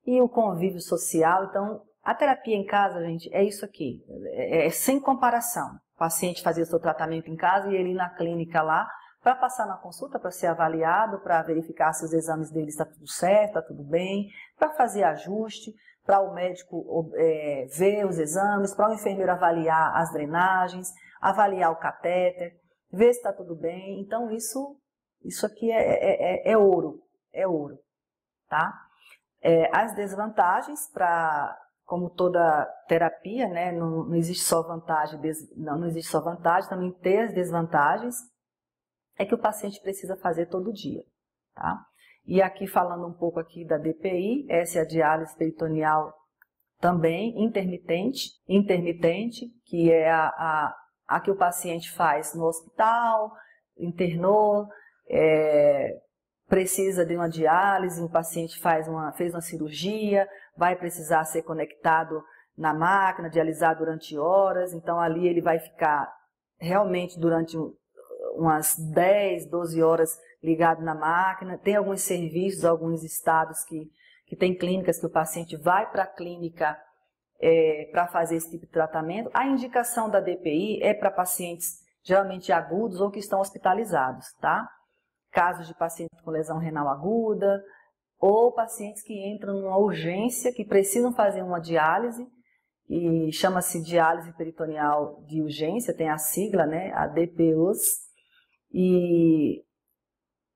e o convívio social. Então, a terapia em casa, gente, é isso aqui, é sem comparação. O paciente fazia seu tratamento em casa e ele ir na clínica lá para passar na consulta, para ser avaliado, para verificar se os exames dele está tudo certo, está tudo bem, para fazer ajuste, para o médico ver os exames, para o enfermeiro avaliar as drenagens, avaliar o catéter, ver se está tudo bem. Então, isso aqui é ouro, tá? As desvantagens, como toda terapia, né, não existe só vantagem, não existe só vantagem, também tem as desvantagens, é que o paciente precisa fazer todo dia, tá? E aqui falando um pouco aqui da DPI, essa é a diálise peritoneal também intermitente, que é a que o paciente faz no hospital, internou, precisa de uma diálise, o paciente fez uma cirurgia, vai precisar ser conectado na máquina, dialisar durante horas, então ali ele vai ficar realmente durante umas 10, 12 horas ligado na máquina. Tem alguns serviços, alguns estados que tem clínicas que o paciente vai para a clínica para fazer esse tipo de tratamento. A indicação da DPI é para pacientes geralmente agudos ou que estão hospitalizados, tá? Casos de pacientes com lesão renal aguda ou pacientes que entram numa urgência, que precisam fazer uma diálise, e chama-se diálise peritoneal de urgência, tem a sigla, né, a DPUS, e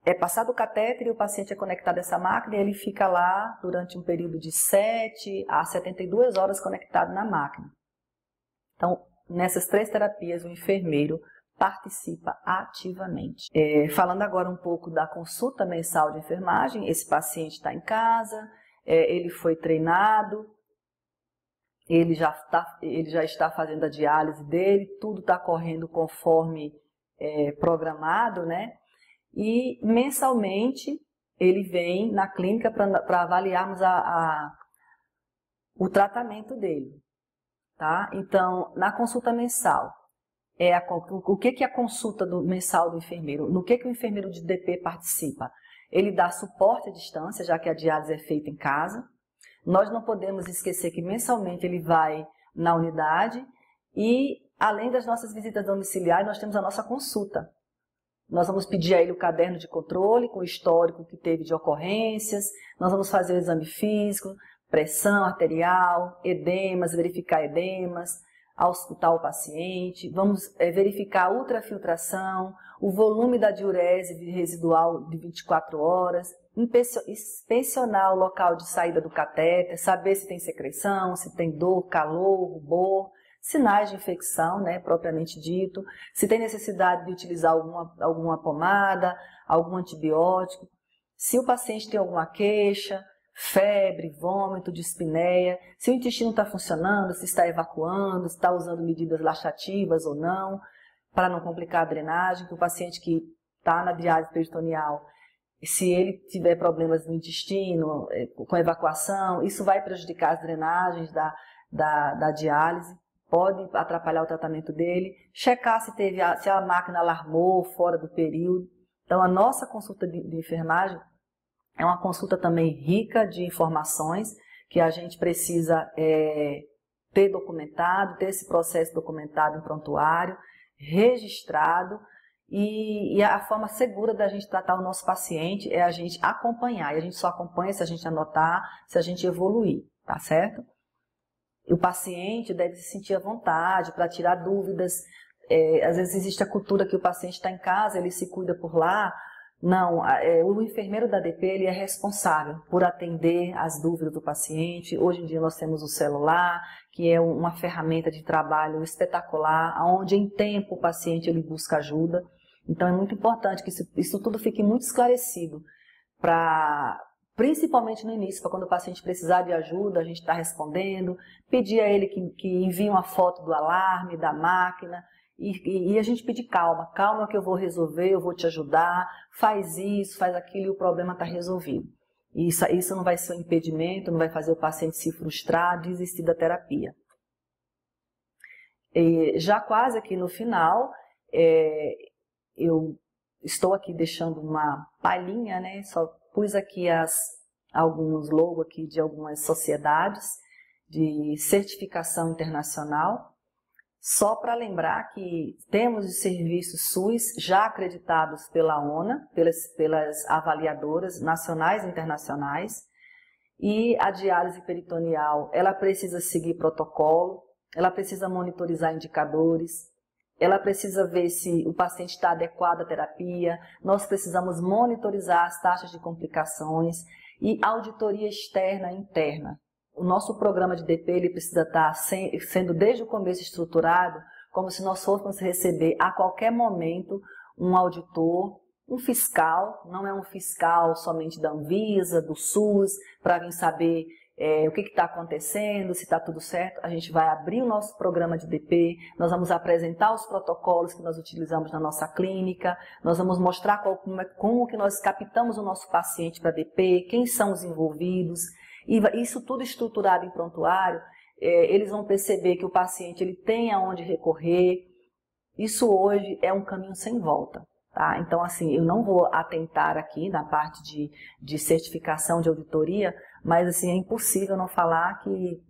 é passado o catéter e o paciente é conectado a essa máquina e ele fica lá durante um período de 7 a 72 horas conectado na máquina. Então, nessas 3 terapias, o enfermeiro participa ativamente. Falando agora um pouco da consulta mensal de enfermagem, esse paciente está em casa, ele foi treinado, ele já está fazendo a diálise dele, tudo está correndo conforme programado, né? E mensalmente ele vem na clínica para avaliarmos o tratamento dele, tá? Então, na consulta mensal, o que é a consulta mensal do enfermeiro? No que o enfermeiro de DP participa? Ele dá suporte à distância, já que a diálise é feita em casa. Nós não podemos esquecer que mensalmente ele vai na unidade e, além das nossas visitas domiciliares, nós temos a nossa consulta. Nós vamos pedir a ele o caderno de controle com o histórico que teve de ocorrências, nós vamos fazer o exame físico, pressão arterial, edemas, verificar edemas, auscultar o paciente, vamos verificar a ultrafiltração, o volume da diurese residual de 24 horas, inspecionar o local de saída do catéter, saber se tem secreção, se tem dor, calor, rubor, sinais de infecção, né, propriamente dito, se tem necessidade de utilizar alguma pomada, algum antibiótico, se o paciente tem alguma queixa, febre, vômito, dispneia, se o intestino está funcionando, se está evacuando, se está usando medidas laxativas ou não, para não complicar a drenagem, que o paciente que está na diálise peritoneal, se ele tiver problemas no intestino, com evacuação, isso vai prejudicar as drenagens da diálise, pode atrapalhar o tratamento dele, checar se a máquina alarmou fora do período. Então, a nossa consulta de enfermagem É uma consulta também rica de informações que a gente precisa ter documentado, ter esse processo documentado em prontuário, registrado, e a forma segura da gente tratar o nosso paciente é a gente acompanhar, e a gente só acompanha se a gente anotar, se a gente evoluir, tá certo? E o paciente deve se sentir à vontade para tirar dúvidas. Às vezes existe a cultura que o paciente está em casa, ele se cuida por lá. Não, o enfermeiro da ADP ele é responsável por atender as dúvidas do paciente. Hoje em dia nós temos o celular, que é uma ferramenta de trabalho espetacular, onde em tempo o paciente ele busca ajuda. Então é muito importante que isso tudo fique muito esclarecido, principalmente no início, para quando o paciente precisar de ajuda, a gente está respondendo, pedir a ele que envie uma foto do alarme, da máquina, e a gente pedir calma, calma que eu vou resolver, eu vou te ajudar, faz isso, faz aquilo e o problema está resolvido. Isso não vai ser um impedimento, não vai fazer o paciente se frustrar, desistir da terapia. Já quase aqui no final, eu estou aqui deixando uma palhinha, né? Só pus aqui alguns logos aqui de algumas sociedades de certificação internacional, só para lembrar que temos os serviços SUS já acreditados pela ONA, pelas avaliadoras nacionais e internacionais, e a diálise peritoneal, ela precisa seguir protocolo, ela precisa monitorizar indicadores, ela precisa ver se o paciente está adequado à terapia, nós precisamos monitorizar as taxas de complicações e auditoria externa e interna. O nosso programa de DP ele precisa estar sendo desde o começo estruturado, como se nós fôssemos receber a qualquer momento um auditor, um fiscal, não é um fiscal somente da Anvisa, do SUS, para vir saber o que está acontecendo, se está tudo certo. A gente vai abrir o nosso programa de DP, nós vamos apresentar os protocolos que nós utilizamos na nossa clínica, nós vamos mostrar como que nós captamos o nosso paciente para DP, quem são os envolvidos, e isso tudo estruturado em prontuário, eles vão perceber que o paciente ele tem aonde recorrer. Isso hoje é um caminho sem volta. Tá? Então, assim, eu não vou atentar aqui na parte de certificação de auditoria, mas assim, é impossível não falar que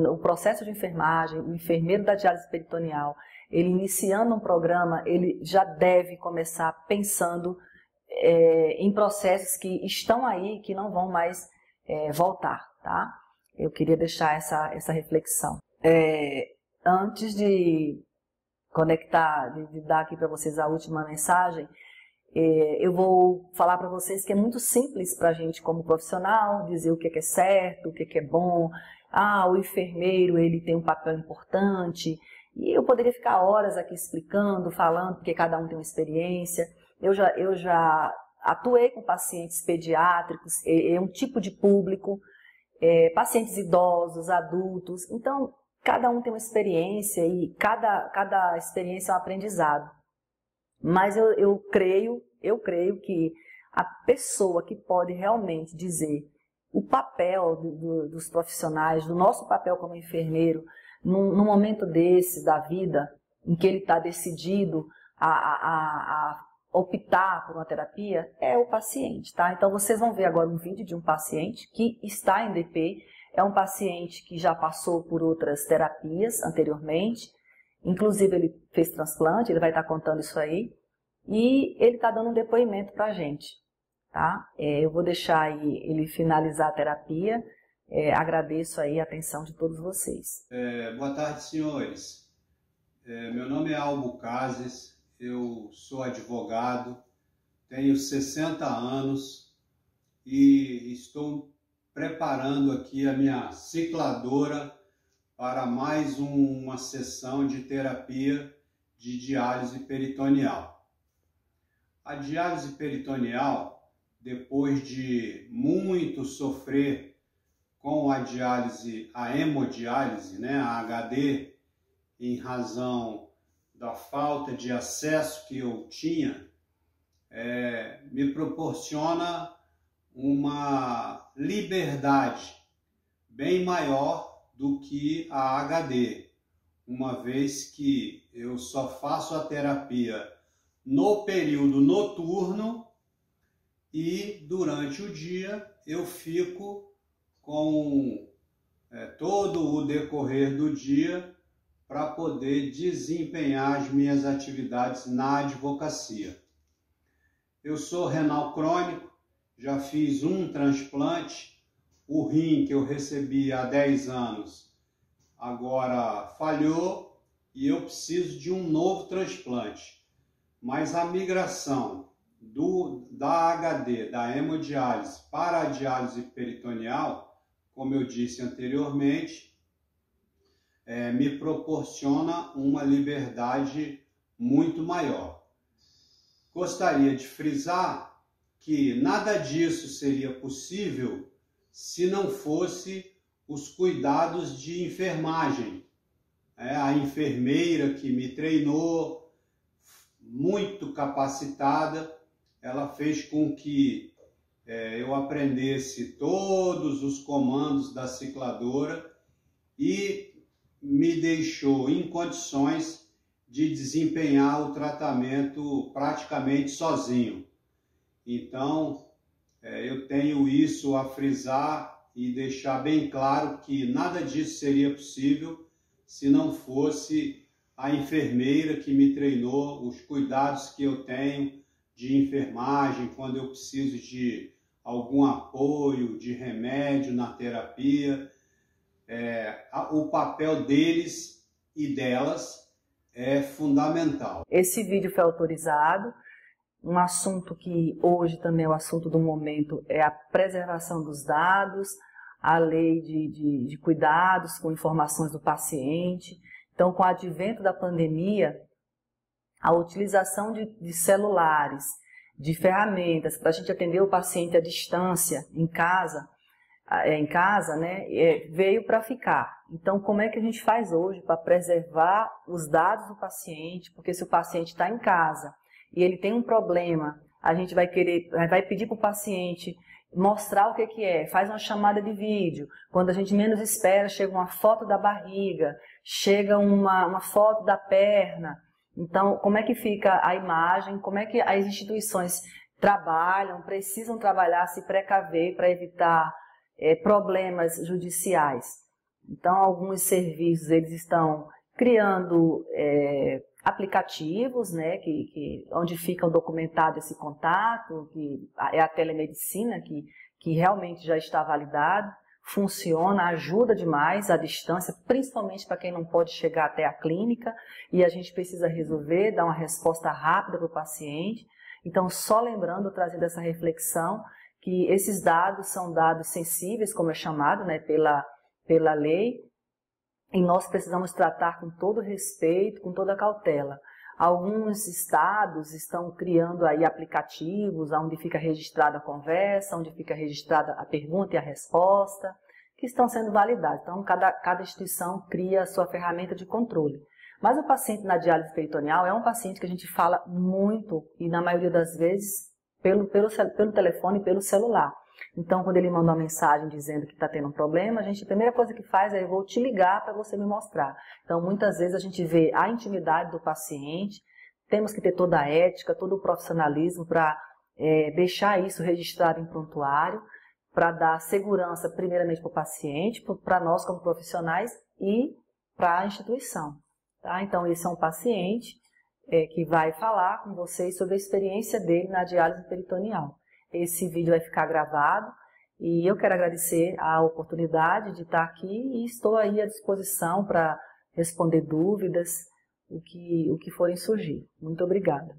o processo de enfermagem, o enfermeiro da diálise peritoneal, ele iniciando um programa, ele já deve começar pensando em processos que estão aí, que não vão mais voltar. Tá? Eu queria deixar essa reflexão. Antes de conectar, de dar aqui para vocês a última mensagem, eu vou falar para vocês que é muito simples para a gente como profissional dizer o que é certo, o que é bom. O enfermeiro ele tem um papel importante, e eu poderia ficar horas aqui explicando, falando, porque cada um tem uma experiência. Eu já atuei com pacientes pediátricos, é um tipo de público, pacientes idosos, adultos, então cada um tem uma experiência e cada experiência é um aprendizado. Mas eu creio que a pessoa que pode realmente dizer o papel dos profissionais, do nosso papel como enfermeiro, num momento desse da vida, em que ele está decidido a optar por uma terapia, é o paciente, tá? Então vocês vão ver agora um vídeo de um paciente que está em DP, é um paciente que já passou por outras terapias anteriormente, inclusive ele fez transplante, ele vai estar contando isso aí, e ele está dando um depoimento para a gente, tá? Eu vou deixar aí ele finalizar a terapia, agradeço aí a atenção de todos vocês. Boa tarde, senhores. Meu nome é Albo Cases, eu sou advogado, tenho 60 anos e estou preparando aqui a minha cicladora para mais uma sessão de terapia de diálise peritoneal. A diálise peritoneal, depois de muito sofrer com a hemodiálise, né, a HD, em razão da falta de acesso que eu tinha, me proporciona uma liberdade bem maior do que a HD, uma vez que eu só faço a terapia no período noturno e durante o dia eu fico com todo o decorrer do dia para poder desempenhar as minhas atividades na advocacia. Eu sou renal crônico, já fiz um transplante, o rim que eu recebi há 10 anos agora falhou e eu preciso de um novo transplante. Mas a migração da HD, da hemodiálise para a diálise peritoneal, como eu disse anteriormente, me proporciona uma liberdade muito maior. Gostaria de frisar que nada disso seria possível se não fosse os cuidados de enfermagem. A enfermeira que me treinou, muito capacitada, ela fez com que eu aprendesse todos os comandos da cicladora e me deixou em condições de desempenhar o tratamento praticamente sozinho. Então, eu tenho isso a frisar e deixar bem claro que nada disso seria possível se não fosse a enfermeira que me treinou, os cuidados que eu tenho de enfermagem, quando eu preciso de algum apoio, de remédio na terapia. O papel deles e delas é fundamental. Esse vídeo foi autorizado. Um assunto que hoje também é o assunto do momento é a preservação dos dados, a lei de cuidados com informações do paciente. Então, com o advento da pandemia, a utilização de celulares, de ferramentas para a gente atender o paciente à distância, em casa, né, veio para ficar. Então, como é que a gente faz hoje para preservar os dados do paciente? Porque se o paciente está em casa e ele tem um problema, a gente vai pedir para o paciente mostrar o que é, faz uma chamada de vídeo. Quando a gente menos espera, chega uma foto da barriga, chega uma foto da perna. Então, como é que fica a imagem? Como é que as instituições precisam trabalhar, se precaver para evitar problemas judiciais? Então, alguns serviços eles estão criando aplicativos, né, onde fica documentado esse contato, que é a telemedicina, que realmente já está validado, funciona, ajuda demais à distância, principalmente para quem não pode chegar até a clínica e a gente precisa resolver, dar uma resposta rápida para o paciente. Então, só lembrando, trazendo essa reflexão, que esses dados são dados sensíveis, como é chamado, né, pela lei, e nós precisamos tratar com todo respeito, com toda cautela. Alguns estados estão criando aí aplicativos onde fica registrada a conversa, onde fica registrada a pergunta e a resposta, que estão sendo validados. Então, cada instituição cria a sua ferramenta de controle. Mas o paciente na diálise peritoneal é um paciente que a gente fala muito e, na maioria das vezes, pelo telefone e pelo celular. Então, quando ele manda uma mensagem dizendo que está tendo um problema, a primeira coisa que faz é: eu vou te ligar para você me mostrar. Então, muitas vezes a gente vê a intimidade do paciente, temos que ter toda a ética, todo o profissionalismo para deixar isso registrado em prontuário, para dar segurança primeiramente para o paciente, para nós como profissionais e para a instituição. Tá? Então, esse é um paciente que vai falar com vocês sobre a experiência dele na diálise peritoneal. Esse vídeo vai ficar gravado e eu quero agradecer a oportunidade de estar aqui e estou aí à disposição para responder dúvidas, o que forem surgir. Muito obrigada.